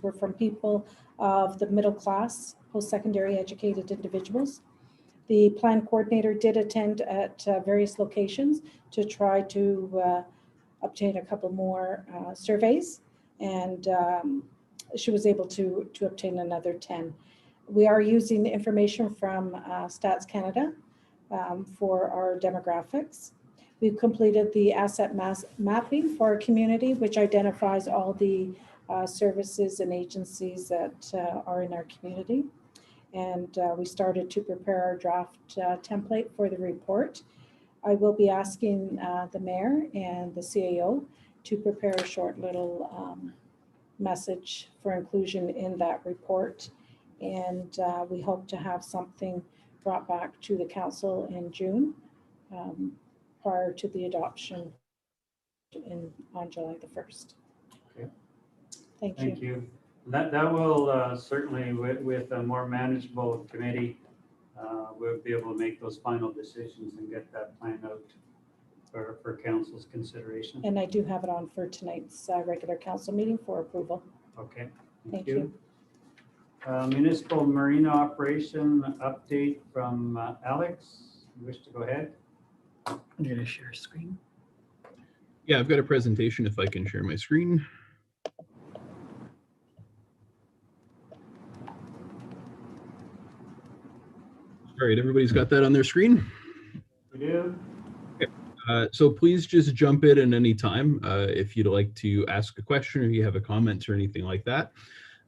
were from people of the middle class, post-secondary educated individuals. The plan coordinator did attend at various locations to try to obtain a couple more surveys, and she was able to obtain another 10. We are using the information from Stats Canada for our demographics. We've completed the asset mapping for our community, which identifies all the services and agencies that are in our community. And we started to prepare our draft template for the report. I will be asking the mayor and the CAO to prepare a short little message for inclusion in that report. And we hope to have something brought back to the council in June prior to the adoption on July the 1st. Okay. Thank you. Thank you. That will certainly, with a more manageable committee, we'll be able to make those final decisions and get that plan out for council's consideration. And I do have it on for tonight's regular council meeting for approval. Okay. Thank you. Municipal Marina operation update from Alex. You wish to go ahead? I'm going to share screen. Yeah, I've got a presentation if I can share my screen. All right, everybody's got that on their screen? We do. Okay. So please just jump in at any time if you'd like to ask a question or you have a comment or anything like that.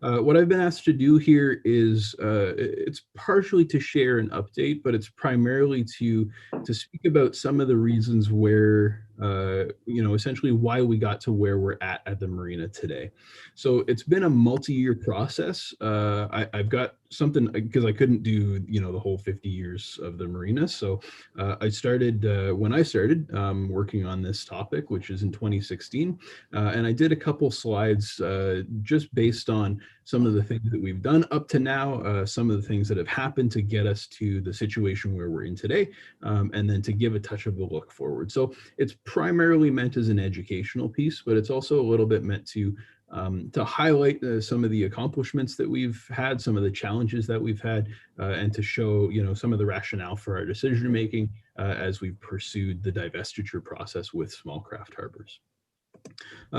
What I've been asked to do here is it's partially to share an update, but it's primarily to speak about some of the reasons where, essentially why we got to where we're at the marina today. So it's been a multi-year process. I've got something because I couldn't do, the whole 50 years of the marina. So I started when I started working on this topic, which is in 2016. And I did a couple slides just based on some of the things that we've done up to now, some of the things that have happened to get us to the situation where we're in today, and then to give a touch of a look forward. So it's primarily meant as an educational piece, but it's also a little bit meant to to highlight some of the accomplishments that we've had, some of the challenges that we've had, and to show, some of the rationale for our decision making as we've pursued the divestiture process with small craft harbors.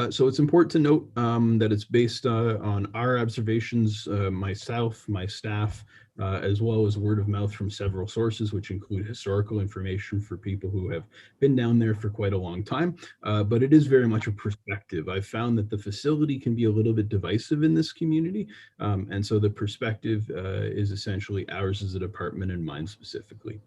So it's important to note that it's based on our observations, myself, my staff, as well as word of mouth from several sources, which include historical information for people who have been down there for quite a long time. But it is very much a perspective. I've found that the facility can be a little bit divisive in this community. And so the perspective is essentially ours as a department and mine specifically.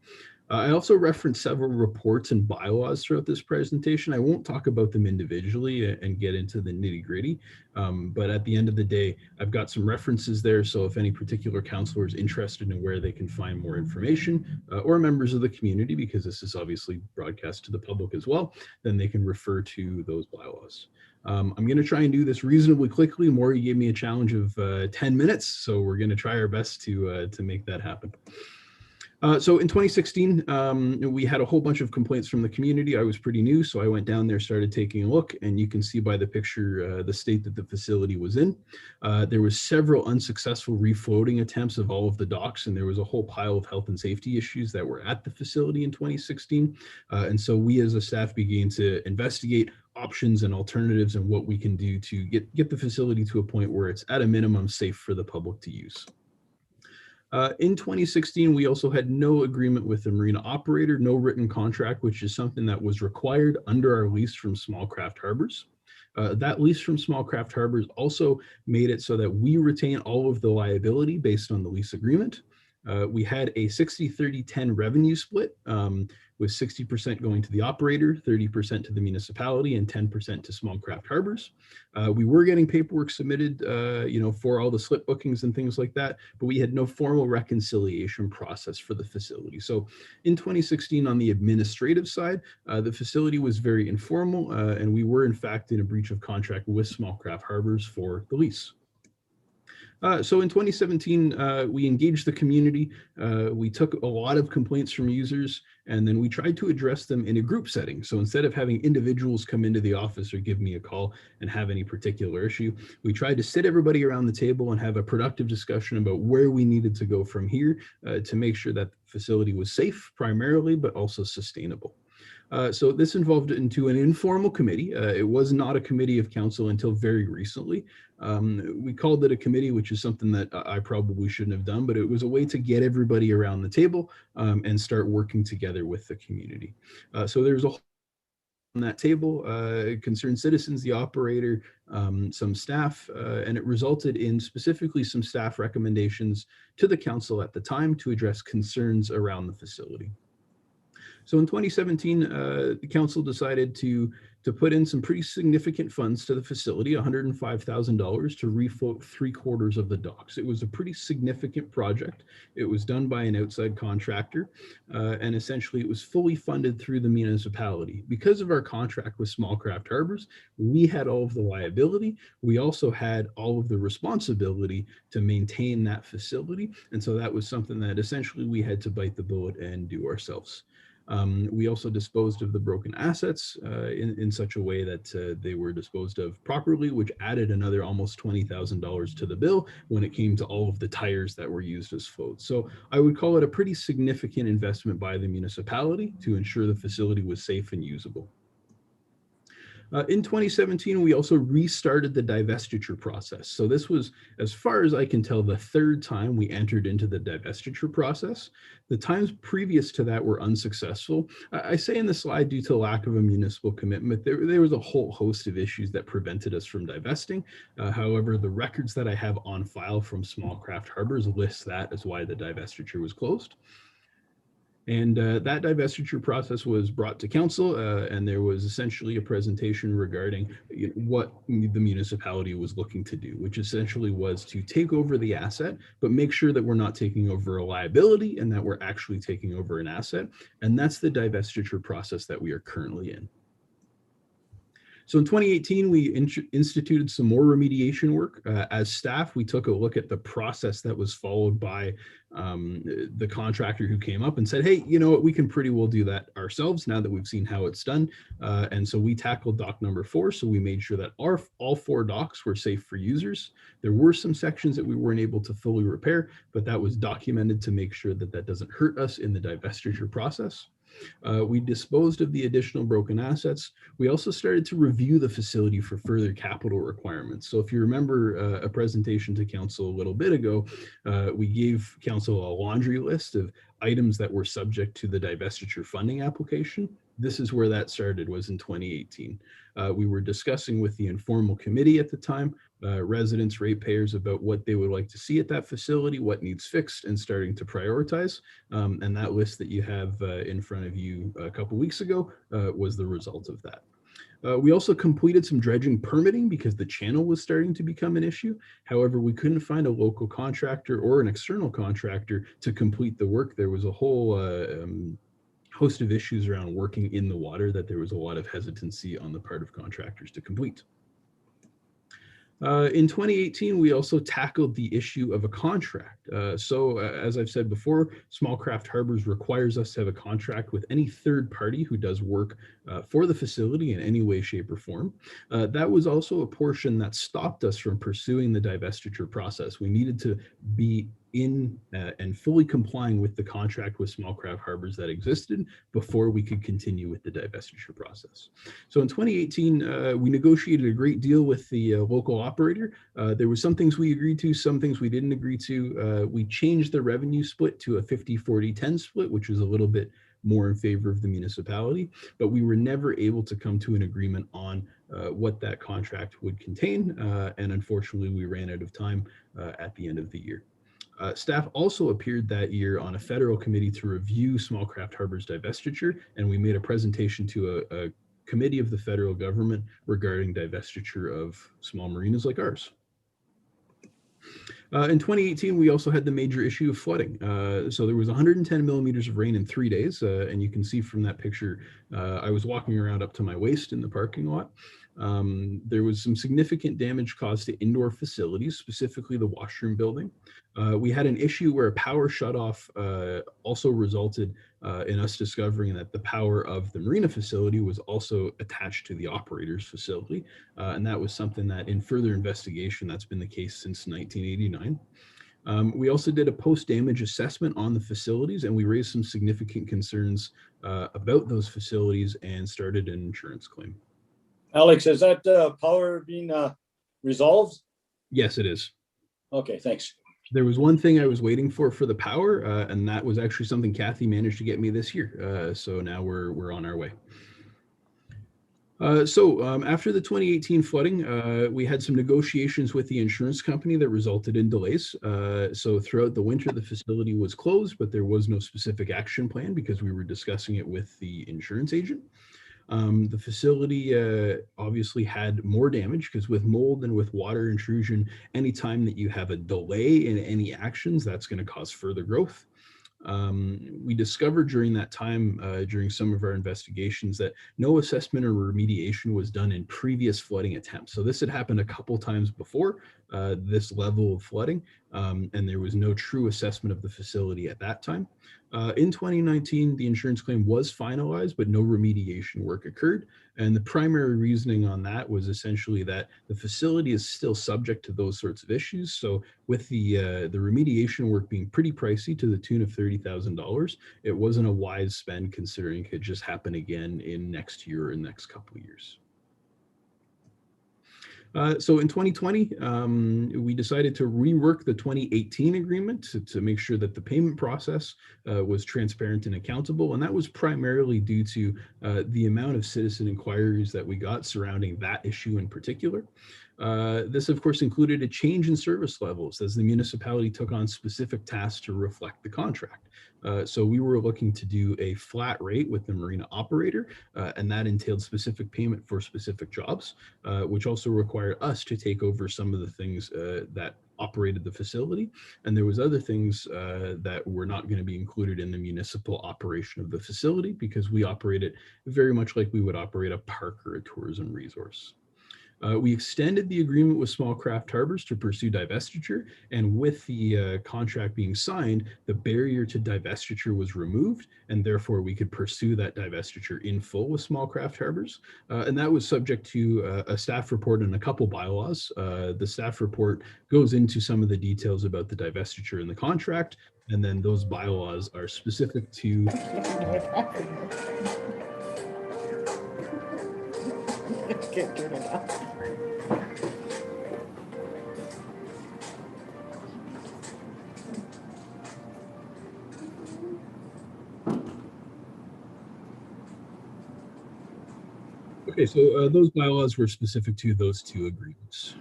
I also referenced several reports and bylaws throughout this presentation. I won't talk about them individually and get into the nitty gritty, but at the end of the day, I've got some references there. So if any particular counselor is interested in where they can find more information or members of the community, because this is obviously broadcast to the public as well, then they can refer to those bylaws. I'm going to try and do this reasonably quickly. Maury gave me a challenge of 10 minutes, so we're going to try our best to make that happen. So in 2016, we had a whole bunch of complaints from the community. I was pretty new, so I went down there, started taking a look, and you can see by the picture the state that the facility was in. There was several unsuccessful refloating attempts of all of the docks, and there was a whole pile of health and safety issues that were at the facility in 2016. And so we as a staff began to investigate options and alternatives and what we can do to get the facility to a point where it's at a minimum safe for the public to use. In 2016, we also had no agreement with the marina operator, no written contract, which is something that was required under our lease from Small Craft Harbors. That lease from Small Craft Harbors also made it so that we retain all of the liability based on the lease agreement. We had a 60-30-10 revenue split, with 60% going to the operator, 30% to the municipality, and 10% to Small Craft Harbors. We were getting paperwork submitted, for all the slip bookings and things like that, but we had no formal reconciliation process for the facility. So in 2016, on the administrative side, the facility was very informal, and we were in fact in a breach of contract with Small Craft Harbors for the lease. So in 2017, we engaged the community. We took a lot of complaints from users, and then we tried to address them in a group setting. So instead of having individuals come into the office or give me a call and have any particular issue, we tried to sit everybody around the table and have a productive discussion about where we needed to go from here to make sure that the facility was safe primarily, but also sustainable. So this involved into an informal committee. It was not a committee of council until very recently. We called it a committee, which is something that I probably shouldn't have done, but it was a way to get everybody around the table and start working together with the community. So there's a whole on that table, concerned citizens, the operator, some staff, and it resulted in specifically some staff recommendations to the council at the time to address concerns around the facility. So in 2017, the council decided to put in some pretty significant funds to the facility, $105,000 to refloat 3/4 of the docks. It was a pretty significant project. It was done by an outside contractor, and essentially it was fully funded through the municipality. Because of our contract with Small Craft Harbors, we had all of the liability. We also had all of the responsibility to maintain that facility. And so that was something that essentially we had to bite the bullet and do ourselves. We also disposed of the broken assets in such a way that they were disposed of properly, which added another almost $20,000 to the bill when it came to all of the tires that were used as floats. So I would call it a pretty significant investment by the municipality to ensure the facility was safe and usable. In 2017, we also restarted the divestiture process. So this was, as far as I can tell, the third time we entered into the divestiture process. The times previous to that were unsuccessful. I say in the slide due to lack of a municipal commitment, there was a whole host of issues that prevented us from divesting. However, the records that I have on file from Small Craft Harbors list that as why the divestiture was closed. And that divestiture process was brought to council, and there was essentially a presentation regarding what the municipality was looking to do, which essentially was to take over the asset, but make sure that we're not taking over a liability and that we're actually taking over an asset. And that's the divestiture process that we are currently in. So in 2018, we instituted some more remediation work. As staff, we took a look at the process that was followed by the contractor who came up and said, hey, you know what, we can pretty well do that ourselves now that we've seen how it's done. And so we tackled dock number 4. So we made sure that all 4 docks were safe for users. There were some sections that we weren't able to fully repair, but that was documented to make sure that that doesn't hurt us in the divestiture process. We disposed of the additional broken assets. We also started to review the facility for further capital requirements. So if you remember a presentation to council a little bit ago, we gave council a laundry list of items that were subject to the divestiture funding application. This is where that started, was in 2018. We were discussing with the informal committee at the time, residents, ratepayers, about what they would like to see at that facility, what needs fixed, and starting to prioritize. And that list that you have in front of you a couple weeks ago was the result of that. We also completed some dredging permitting because the channel was starting to become an issue. However, we couldn't find a local contractor or an external contractor to complete the work. There was a whole host of issues around working in the water that there was a lot of hesitancy on the part of contractors to complete. In 2018, we also tackled the issue of a contract. As I've said before, Small Craft Harbors requires us to have a contract with any third party who does work for the facility in any way, shape, or form. That was also a portion that stopped us from pursuing the divestiture process. We needed to be in and fully complying with the contract with Small Craft Harbors that existed before we could continue with the divestiture process. So in 2018, we negotiated a great deal with the local operator. There were some things we agreed to, some things we didn't agree to. We changed the revenue split to a 50-40-10 split, which was a little bit more in favor of the municipality, but we were never able to come to an agreement on what that contract would contain. And unfortunately, we ran out of time at the end of the year. Staff also appeared that year on a federal committee to review Small Craft Harbors divestiture, and we made a presentation to a committee of the federal government regarding divestiture of small marinas like ours. In 2018, we also had the major issue of flooding. So there was 110 millimeters of rain in 3 days, and you can see from that picture, I was walking around up to my waist in the parking lot. There was some significant damage caused to indoor facilities, specifically the washroom building. We had an issue where a power shutoff also resulted in us discovering that the power of the marina facility was also attached to the operator's facility. And that was something that in further investigation, that's been the case since 1989. We also did a post-damage assessment on the facilities, and we raised some significant concerns about those facilities and started an insurance claim. Alex, is that power being resolved? Yes, it is. Okay, thanks. There was one thing I was waiting for the power, and that was actually something Kathy managed to get me this year. So now we're on our way. After the 2018 flooding, we had some negotiations with the insurance company that resulted in delays. So throughout the winter, the facility was closed, but there was no specific action plan because we were discussing it with the insurance agent. The facility obviously had more damage because with mold and with water intrusion, anytime that you have a delay in any actions, that's going to cause further growth. We discovered during that time, during some of our investigations, that no assessment or remediation was done in previous flooding attempts. So this had happened a couple times before this level of flooding, and there was no true assessment of the facility at that time. In 2019, the insurance claim was finalized, but no remediation work occurred. And the primary reasoning on that was essentially that the facility is still subject to those sorts of issues. So with the remediation work being pretty pricey to the tune of $30,000, it wasn't a wise spend considering it could just happen again in next year or next couple of years. So in 2020, we decided to rework the 2018 agreement to make sure that the payment process was transparent and accountable. And that was primarily due to the amount of citizen inquiries that we got surrounding that issue in particular. This, of course, included a change in service levels as the municipality took on specific tasks to reflect the contract. So we were looking to do a flat rate with the marina operator, and that entailed specific payment for specific jobs, which also required us to take over some of the things that operated the facility, and there was other things that were not going to be included in the municipal operation of the facility because we operate it very much like we would operate a park or a tourism resource. We extended the agreement with Small Craft Harbors to pursue divestiture, and with the contract being signed, the barrier to divestiture was removed, and therefore we could pursue that divestiture in full with Small Craft Harbors. And that was subject to a staff report and a couple bylaws. The staff report goes into some of the details about the divestiture in the contract, and then those bylaws are specific to Can't turn it off. Okay, so those bylaws were specific to those two agreements.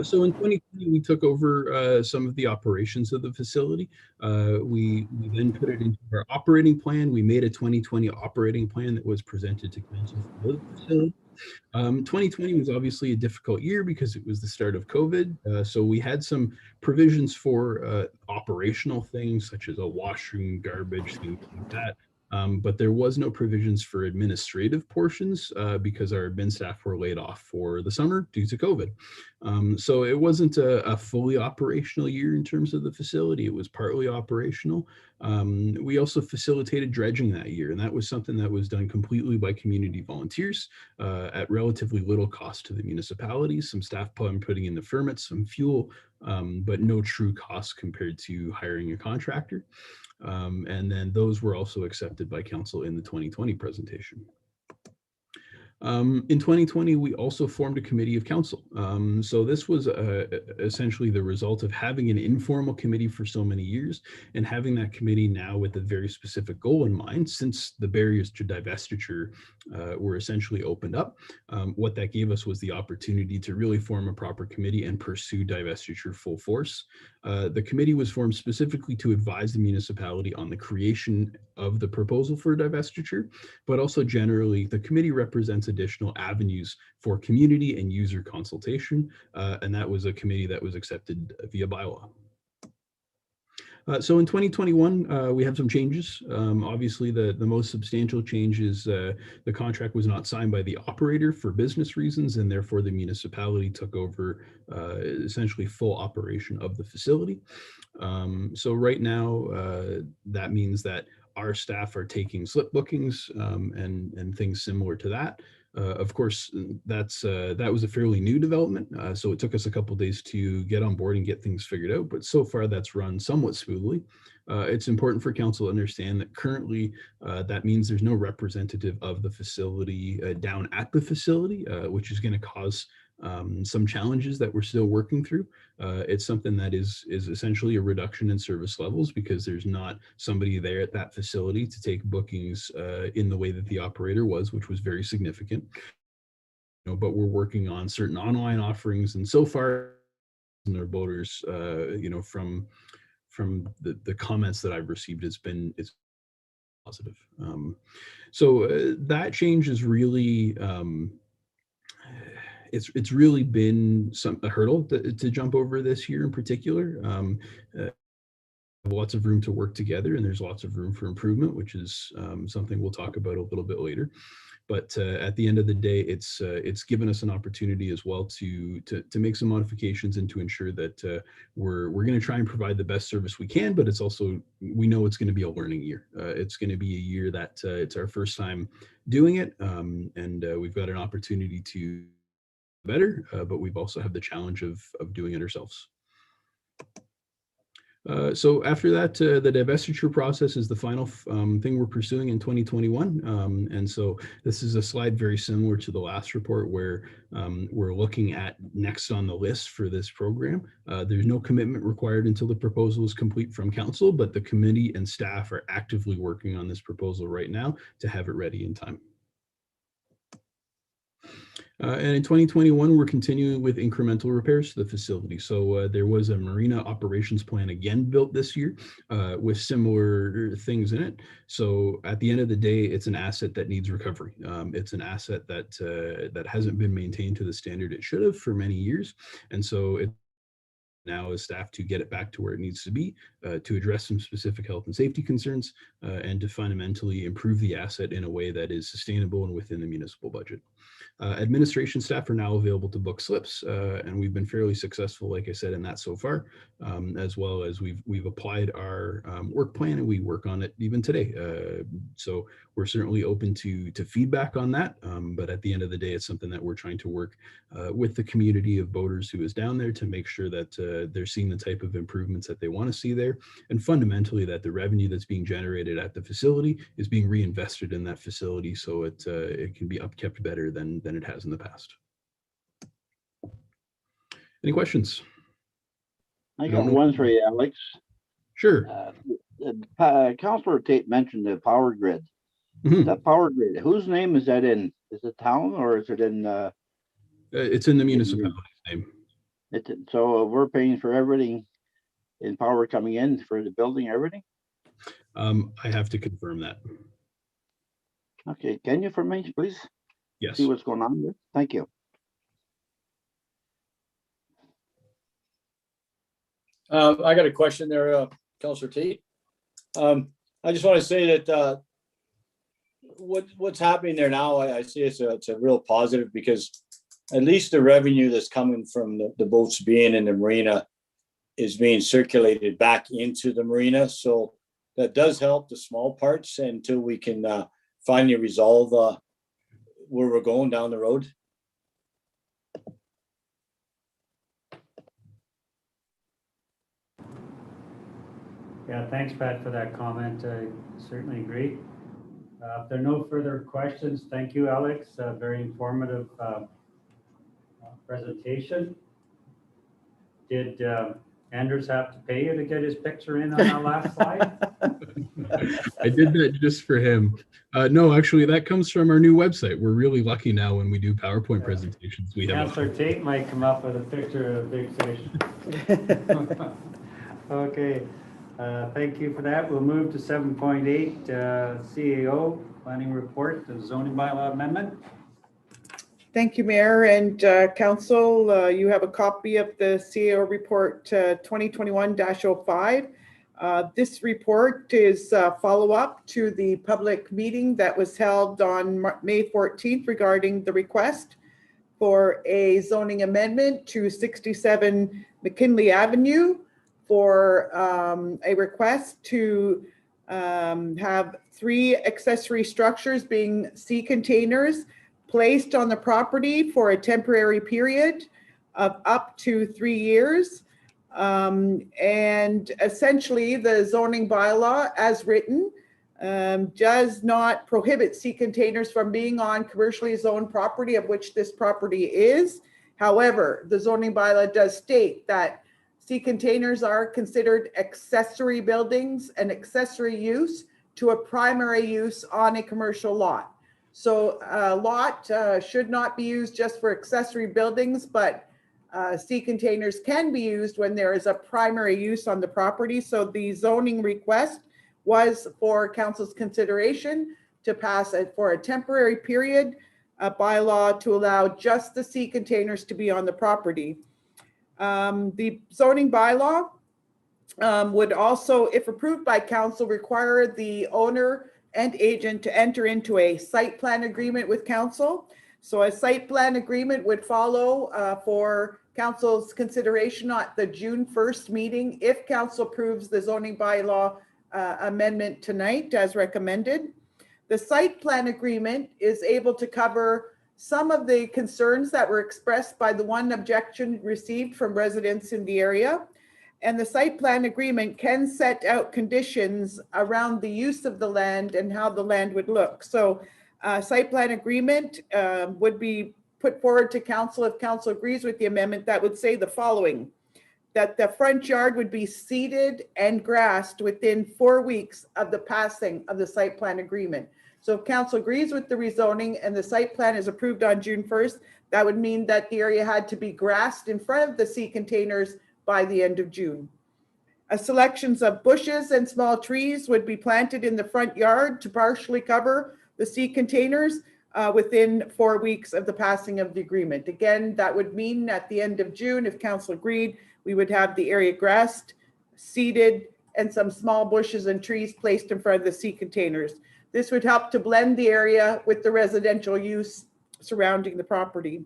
So in 2020, we took over some of the operations of the facility. We then put it into our operating plan. We made a 2020 operating plan that was presented to council for the facility. 2020 was obviously a difficult year because it was the start of COVID. So we had some provisions for operational things such as a washroom, garbage, things like that. But there was no provisions for administrative portions because our admin staff were laid off for the summer due to COVID. So it wasn't a fully operational year in terms of the facility. It was partly operational. We also facilitated dredging that year, and that was something that was done completely by community volunteers at relatively little cost to the municipalities. Some staff putting in the permits, some fuel, but no true cost compared to hiring a contractor. And then those were also accepted by council in the 2020 presentation. In 2020, we also formed a committee of council. So this was essentially the result of having an informal committee for so many years and having that committee now with a very specific goal in mind, since the barriers to divestiture were essentially opened up. What that gave us was the opportunity to really form a proper committee and pursue divestiture full force. The committee was formed specifically to advise the municipality on the creation of the proposal for divestiture, but also generally the committee represents additional avenues for community and user consultation, and that was a committee that was accepted via bylaw. So in 2021, we have some changes. Obviously, the most substantial change is the contract was not signed by the operator for business reasons, and therefore the municipality took over essentially full operation of the facility. So right now, that means that our staff are taking slip bookings and things similar to that. Of course, that was a fairly new development, so it took us a couple days to get on board and get things figured out, but so far that's run somewhat smoothly. It's important for council to understand that currently that means there's no representative of the facility down at the facility, which is going to cause some challenges that we're still working through. It's something that is essentially a reduction in service levels because there's not somebody there at that facility to take bookings in the way that the operator was, which was very significant. But we're working on certain online offerings, and so far, our voters, from the comments that I've received, it's positive. So that change is really. It's really been a hurdle to jump over this year in particular. Lots of room to work together, and there's lots of room for improvement, which is something we'll talk about a little bit later. But at the end of the day, it's given us an opportunity as well to make some modifications and to ensure that we're going to try and provide the best service we can. But it's also, we know it's going to be a learning year. It's going to be a year that it's our first time doing it, and we've got an opportunity to better, but we've also had the challenge of doing it ourselves. So after that, the divestiture process is the final thing we're pursuing in 2021. And so this is a slide very similar to the last report where we're looking at next on the list for this program. There's no commitment required until the proposal is complete from council, but the committee and staff are actively working on this proposal right now to have it ready in time. And in 2021, we're continuing with incremental repairs to the facility. So there was a Marina operations plan again built this year with similar things in it. So at the end of the day, it's an asset that needs recovery. It's an asset that hasn't been maintained to the standard it should have for many years. And so it's now as staff to get it back to where it needs to be, to address some specific health and safety concerns, and to fundamentally improve the asset in a way that is sustainable and within the municipal budget. Administration staff are now available to book slips, and we've been fairly successful, like I said, in that so far, as well as we've applied our work plan, and we work on it even today. So we're certainly open to feedback on that, but at the end of the day, it's something that we're trying to work with the community of boaters who is down there to make sure that they're seeing the type of improvements that they want to see there, and fundamentally that the revenue that's being generated at the facility is being reinvested in that facility so it can be upkept better than it has in the past. Any questions? I got one for you, Alex. Sure. Councillor Tate mentioned the power grid. Mhm. That power grid, whose name is that in? Is it town or is it in? It's in the municipality's name. So we're paying for everything in power coming in for the building, everything? I have to confirm that. Okay, can you for me, please? Yes. See what's going on there? Thank you. I got a question there, Councillor Tate. I just want to say that what's happening there now, I see it's a real positive, because at least the revenue that's coming from the boats being in the marina is being circulated back into the marina. So that does help the small parts until we can finally resolve where we're going down the road. Yeah, thanks, Pat, for that comment. I certainly agree. If there are no further questions, thank you, Alex. Very informative presentation. Did Anders have to pay you to get his picture in on that last slide? I did that just for him. No, actually, that comes from our new website. We're really lucky now when we do PowerPoint presentations. We have Councillor Tate might come up with a picture of a big fish. Okay, thank you for that. We'll move to 7.8, CAO, Planning Report, the zoning bylaw amendment. Thank you, Mayor and Council. You have a copy of the CAO report 2021-05. This report is follow-up to the public meeting that was held on May 14th regarding the request for a zoning amendment to 67 McKinley Avenue for a request to have 3 accessory structures being sea containers placed on the property for a temporary period of up to 3 years. And essentially the zoning bylaw as written does not prohibit sea containers from being on commercially zoned property, of which this property is. However, the zoning bylaw does state that sea containers are considered accessory buildings and accessory use to a primary use on a commercial lot. So a lot should not be used just for accessory buildings, but sea containers can be used when there is a primary use on the property. So the zoning request was for council's consideration to pass it for a temporary period, a bylaw to allow just the sea containers to be on the property. The zoning bylaw would also, if approved by council, require the owner and agent to enter into a site plan agreement with council. So a site plan agreement would follow for council's consideration at the June 1st meeting if council approves the zoning bylaw amendment tonight as recommended. The site plan agreement is able to cover some of the concerns that were expressed by the one objection received from residents in the area. And the site plan agreement can set out conditions around the use of the land and how the land would look. So site plan agreement would be put forward to council if council agrees with the amendment. That would say the following: that the front yard would be seeded and grassed within 4 weeks of the passing of the site plan agreement. So if council agrees with the rezoning and the site plan is approved on June 1st, that would mean that the area had to be grassed in front of the sea containers by the end of June. Selections of bushes and small trees would be planted in the front yard to partially cover the sea containers within 4 weeks of the passing of the agreement. Again, that would mean at the end of June, if council agreed, We would have the area grassed, seeded, and some small bushes and trees placed in front of the sea containers. This would help to blend the area with the residential use surrounding the property.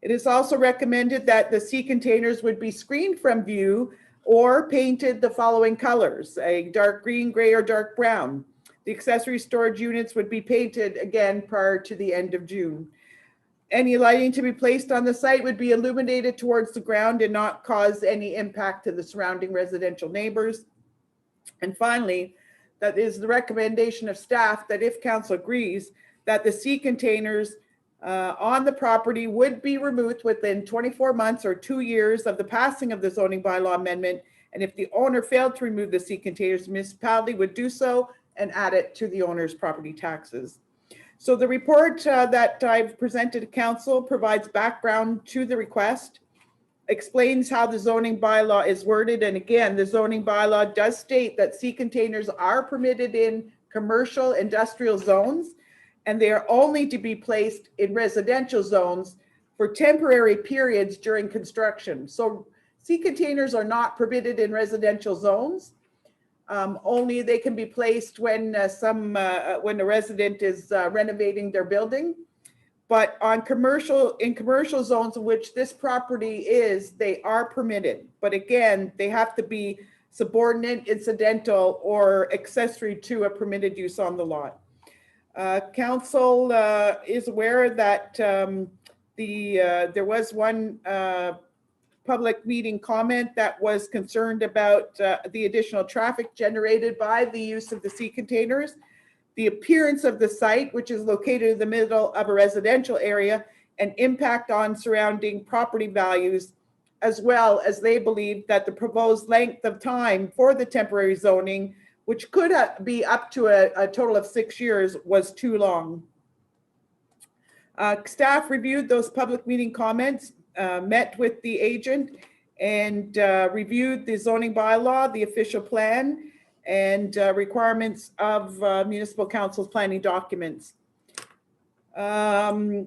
It is also recommended that the sea containers would be screened from view or painted the following colors: a dark green, gray, or dark brown. The accessory storage units would be painted again prior to the end of June. Any lighting to be placed on the site would be illuminated towards the ground and not cause any impact to the surrounding residential neighbors. And finally, that is the recommendation of staff that if council agrees, that the sea containers on the property would be removed within 24 months or 2 years of the passing of the zoning bylaw amendment. And if the owner failed to remove the sea containers, the municipality would do so and add it to the owner's property taxes. So the report that I've presented to council provides background to the request, explains how the zoning bylaw is worded. And again, the zoning bylaw does state that sea containers are permitted in commercial industrial zones, and they are only to be placed in residential zones for temporary periods during construction. So sea containers are not permitted in residential zones. Only they can be placed when when a resident is renovating their building. But in commercial zones in which this property is, they are permitted. But again, they have to be subordinate, incidental, or accessory to a permitted use on the lot. Council is aware that there was one public meeting comment that was concerned about the additional traffic generated by the use of the sea containers, the appearance of the site, which is located in the middle of a residential area, and impact on surrounding property values, as well as they believe that the proposed length of time for the temporary zoning, which could be up to a total of 6 years, was too long. Staff reviewed those public meeting comments, met with the agent, and reviewed the zoning bylaw, the official plan, and requirements of municipal council's planning documents. The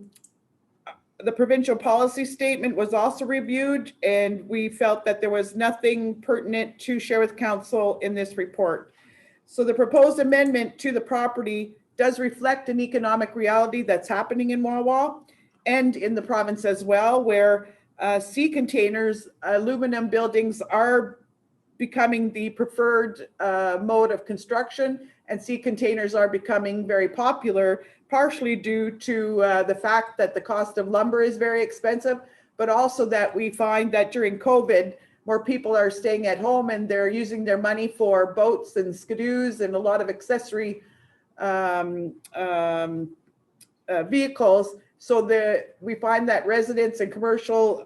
provincial policy statement was also reviewed, and we felt that there was nothing pertinent to share with council in this report. So the proposed amendment to the property does reflect an economic reality that's happening in Wawa and in the province as well, where sea containers, aluminum buildings are becoming the preferred mode of construction, and sea containers are becoming very popular, partially due to the fact that the cost of lumber is very expensive, but also that we find that during COVID, more people are staying at home and they're using their money for boats and skidoos and a lot of accessory vehicles. So we find that residents and commercial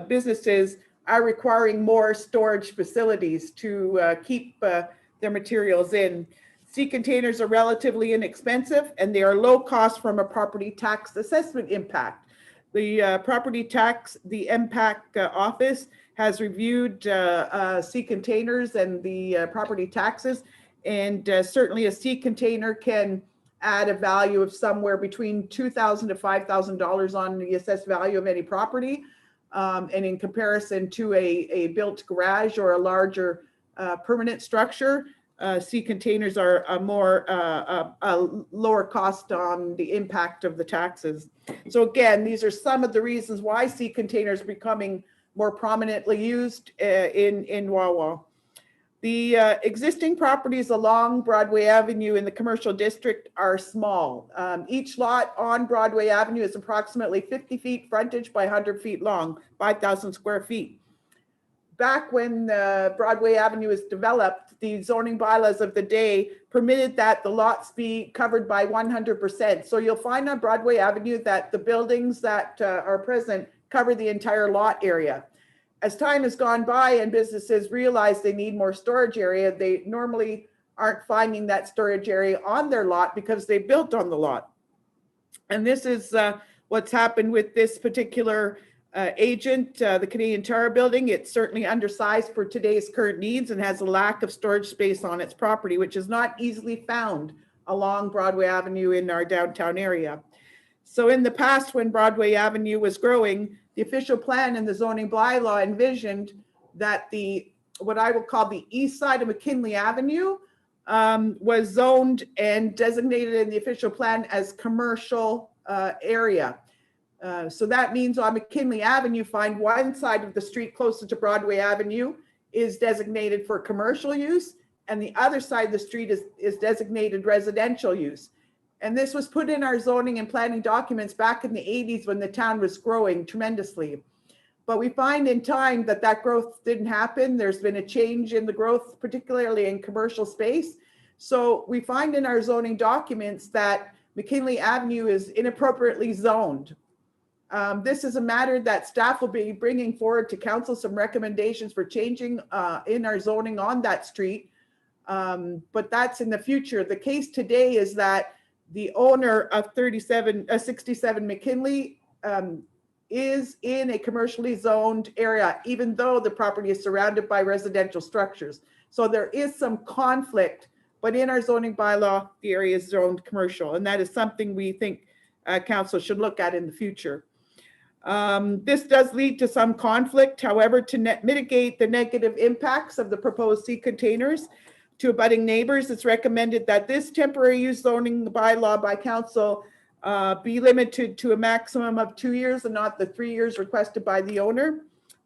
businesses are requiring more storage facilities to keep their materials in. Sea containers are relatively inexpensive, and they are low cost from a property tax assessment impact. The property tax, the MPAC office has reviewed sea containers and the property taxes, and certainly a sea container can add a value of somewhere between $2,000 to $5,000 on the assessed value of any property. And in comparison to a built garage or a larger permanent structure, sea containers are a lower cost on the impact of the taxes. So again, these are some of the reasons why sea containers are becoming more prominently used in Wawa. The existing properties along Broadway Avenue in the commercial district are small. Each lot on Broadway Avenue is approximately 50 feet frontage by 100 feet long, 5,000 square feet. Back when Broadway Avenue was developed, the zoning bylaws of the day permitted that the lots be covered by 100%. So you'll find on Broadway Avenue that the buildings that are present cover the entire lot area. As time has gone by and businesses realize they need more storage area, they normally aren't finding that storage area on their lot because they built on the lot. And this is what's happened with this particular agent, the Canadian Tire building. It's certainly undersized for today's current needs and has a lack of storage space on its property, which is not easily found along Broadway Avenue in our downtown area. So in the past, when Broadway Avenue was growing, the official plan and the zoning bylaw envisioned that the, what I will call the east side of McKinley Avenue was zoned and designated in the official plan as commercial area. So that means on McKinley Avenue, find one side of the street closest to Broadway Avenue is designated for commercial use, and the other side of the street is designated residential use. And this was put in our zoning and planning documents back in the 80s when the town was growing tremendously. But we find in time that that growth didn't happen. There's been a change in the growth, particularly in commercial space. So we find in our zoning documents that McKinley Avenue is inappropriately zoned. This is a matter that staff will be bringing forward to council some recommendations for changing in our zoning on that street. But that's in the future. The case today is that the owner of 67 McKinley is in a commercially zoned area, even though the property is surrounded by residential structures. So there is some conflict, but in our zoning bylaw, the area is zoned commercial. And that is something we think council should look at in the future. This does lead to some conflict. However, to mitigate the negative impacts of the proposed sea containers to abutting neighbors, it's recommended that this temporary use zoning bylaw by council be limited to a maximum of 2 years and not the 3 years requested by the owner.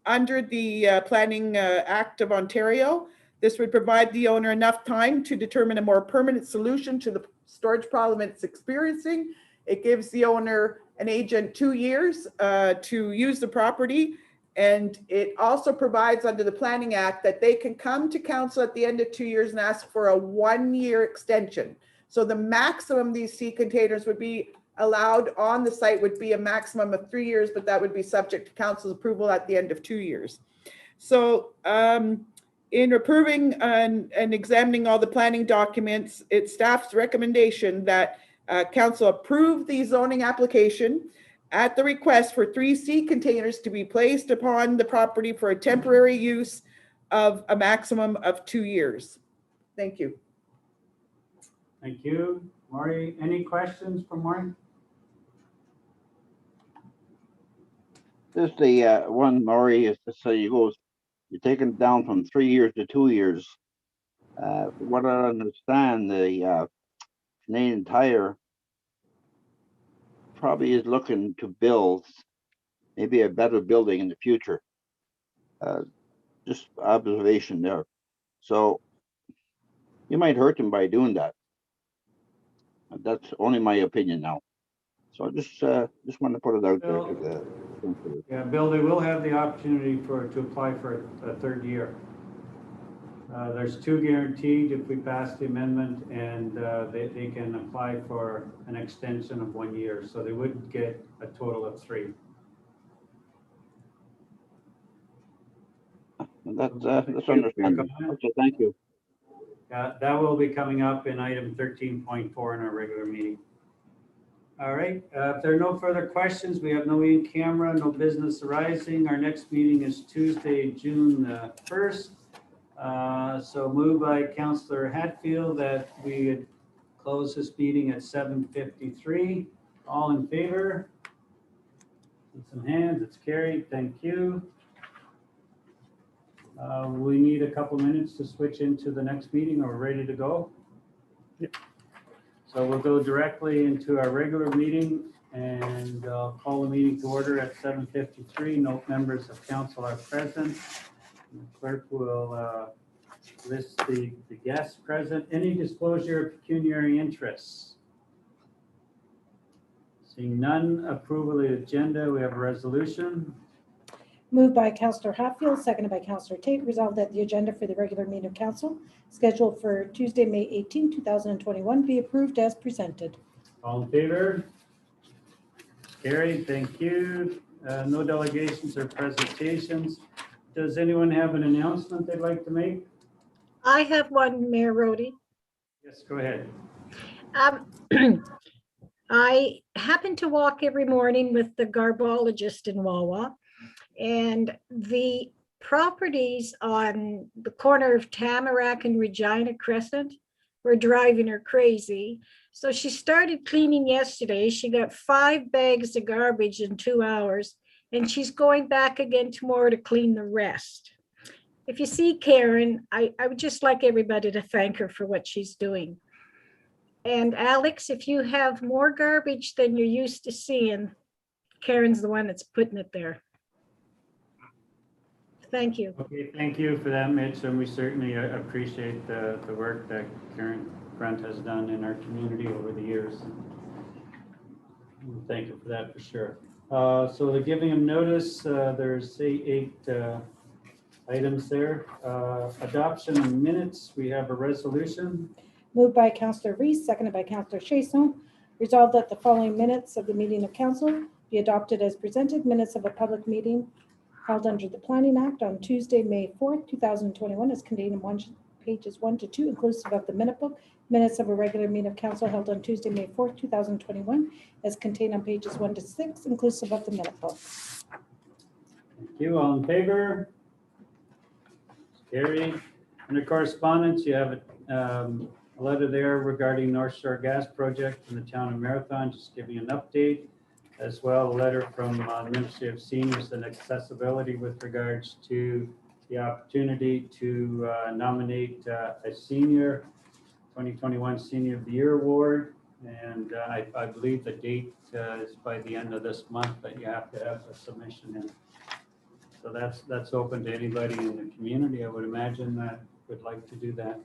Under the Planning Act of Ontario, this would provide the owner enough time to determine a more permanent solution to the storage problem it's experiencing. It gives the owner an agent 2 years to use the property. And it also provides under the Planning Act that they can come to council at the end of 2 years and ask for a 1-year extension. So the maximum these sea containers would be allowed on the site would be a maximum of 3 years, but that would be subject to council's approval at the end of 2 years. So in approving and examining all the planning documents, it's staff's recommendation that council approve the zoning application at the request for 3 sea containers to be placed upon the property for a temporary use of a maximum of 2 years. Thank you. Thank you. Maury, any questions for Maury? This the one, Maury, is to say you're taking it down from 3 years to 2 years. What I understand, the Canadian Tire probably is looking to build maybe a better building in the future. Just observation there. So you might hurt them by doing that. That's only my opinion now. So I just want to put it out there to the. Yeah, Bill, they will have the opportunity to apply for a 3rd year. There's 2 guaranteed if we pass the amendment, and they can apply for an extension of 1 year. So they would get a total of 3. That's understandable. Okay, thank you. That will be coming up in item 13.4 in our regular meeting. All right, if there are no further questions, we have no in-camera, no business arising. Our next meeting is Tuesday, June 1st. So moved by Councillor Hatfield that we close this meeting at 7:53. All in favor? Some hands, it's carried. Thank you. We need a couple minutes to switch into the next meeting. Are we ready to go? Yep. So we'll go directly into our regular meeting, and I'll call the meeting to order at 7:53. No members of council are present. The clerk will list the guests present. Any disclosure of pecuniary interests? Seeing none. Approval of the agenda. We have a resolution. Moved by Councillor Hatfield, seconded by Councillor Tate. Resolved that the agenda for the regular meeting of council scheduled for Tuesday, May 18, 2021 be approved as presented. All in favor? Carried. Thank you. No delegations or presentations. Does anyone have an announcement they'd like to make? I have one, Mayor Rhodey. Yes, go ahead. I happen to walk every morning with the garbologist in Wawa, and the properties on the corner of Tamarack and Regina Crescent were driving her crazy. So she started cleaning yesterday. She got 5 bags of garbage in 2 hours, and she's going back again tomorrow to clean the rest. if you see Karen, I would just like everybody to thank her for what she's doing. And Alex, if you have more garbage than you're used to seeing, Karen's the one that's putting it there. Thank you. Okay, thank you for that, Mitch, and we certainly appreciate the work that Karen Grunt has done in our community over the years. Thank you for that for sure. So the giving of notice, there's eight items there. Adoption of minutes, we have a resolution. Moved by Councillor Reese, seconded by Councillor Chason. Resolved that the following minutes of the meeting of council be adopted as presented. Minutes of a public meeting held under the Planning Act on Tuesday, May 4th, 2021, as contained in pages 1 to 2, inclusive of the minute book. Minutes of a regular meeting of council held on Tuesday, May 4th, 2021, as contained on pages 1 to 6, inclusive of the minute book. Thank you. All in favor? Carried. Under correspondence, you have a letter there regarding North Shore Gas Project in the town of Marathon, just giving an update. As well, a letter from the Ministry of Seniors and Accessibility with regards to the opportunity to nominate a senior 2021 Senior of the Year Award. And I believe the date is by the end of this month that you have to have a submission in. So that's open to anybody in the community, I would imagine, that would like to do that.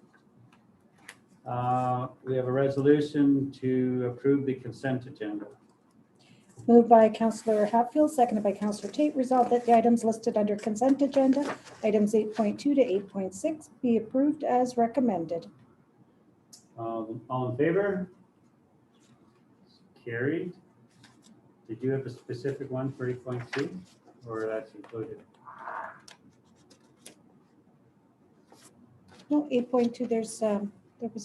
We have a resolution to approve the consent agenda. Moved by Councillor Hatfield, seconded by Councillor Tate. Resolved that the items listed under consent agenda, items 8.2 to 8.6, be approved as recommended. All in favor? Carried. Did you have a specific one for 8.2, or that's included? No, 8.2, there was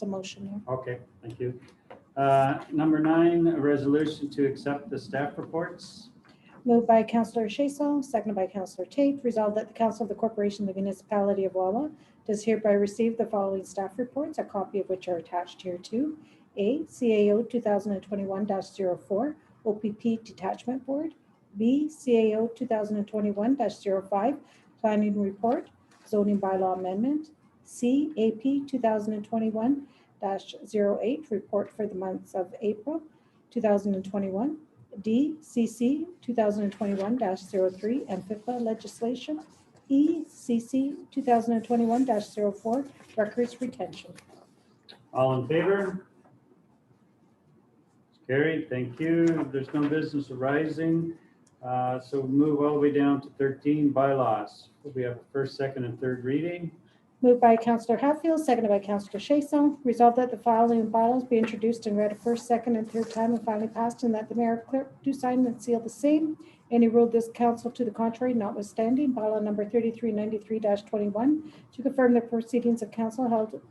a motion there. Okay, thank you. Number 9, a resolution to accept the staff reports. Moved by Councillor Chason, seconded by Councillor Tate. Resolved that the Council of the Corporation of the Municipality of Wawa does hereby receive the following staff reports, a copy of which are attached here too. A, CAO 2021-04, OPP Detachment Board. B, CAO 2021-05, Planning Report, Zoning Bylaw Amendment. C, AP 2021-08, Report for the months of April 2021. D, CC 2021-03 and FIFA legislation. E, CC 2021-04, records retention. All in favor? Carried, thank you. There's no business arising. So we'll move all the way down to 13, bylaws. We have a first, second, and third reading. Moved by Councillor Hatfield, seconded by Councillor Chason. Resolved that the following bylaws be introduced and read a first, second, and third time and finally passed, and that the mayor clerk do sign and seal the same. Any rule this council to the contrary notwithstanding. Bylaw number 3393-21 to confirm the proceedings of council held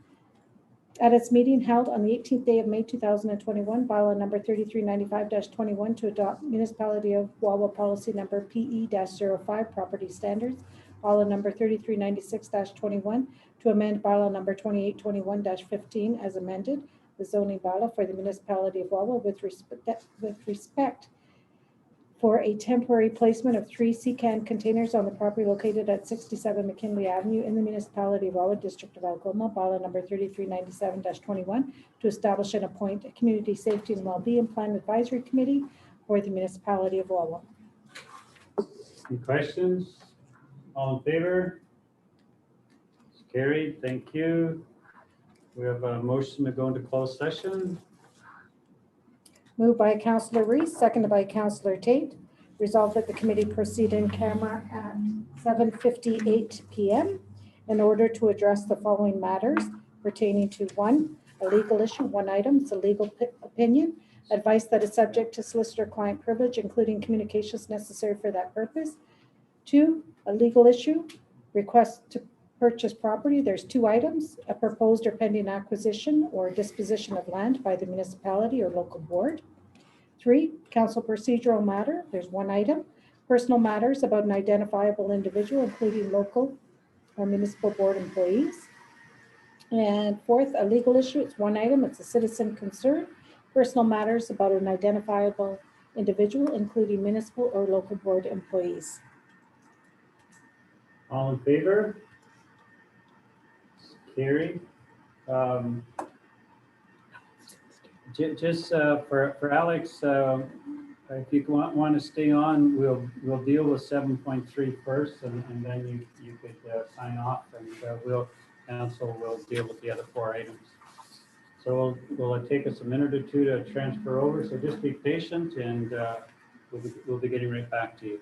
at its meeting held on the 18th day of May 2021. Bylaw number 3395-21 to adopt Municipality of Wawa policy number PE-05 property standards. Bylaw number 3396-21 to amend bylaw number 2821-15 as amended, the zoning bylaw for the Municipality of Wawa with respect for a temporary placement of 3 CCAN containers on the property located at 67 McKinley Avenue in the Municipality of Wawa, District of Algoma. Bylaw number 3397-21 to establish and appoint a Community Safety and Wellbeing Plan Advisory Committee for the Municipality of Wawa. Any questions? All in favor? It's carried, thank you. We have a motion to go into closed session. Moved by Councillor Reese, seconded by Councillor Tate. Resolved that the committee proceed in camera at 7:58 p.m. in order to address the following matters pertaining to 1, a legal issue, 1 item, it's a legal opinion, advice that is subject to solicitor-client privilege, including communications necessary for that purpose. 2, a legal issue, request to purchase property. There's 2 items, a proposed or pending acquisition or disposition of land by the municipality or local board. 3, council procedural matter. There's 1 item, personal matters about an identifiable individual, including local or municipal board employees. And 4th, a legal issue. It's 1 item, it's a citizen concern, personal matters about an identifiable individual, including municipal or local board employees. All in favor? carried. Just for Alex, if you want to stay on, we'll deal with 7.3 first, and then you could sign off, and council will deal with the other 4 items. So will it take us a minute or two to transfer over? So just be patient, and we'll be getting right back to you.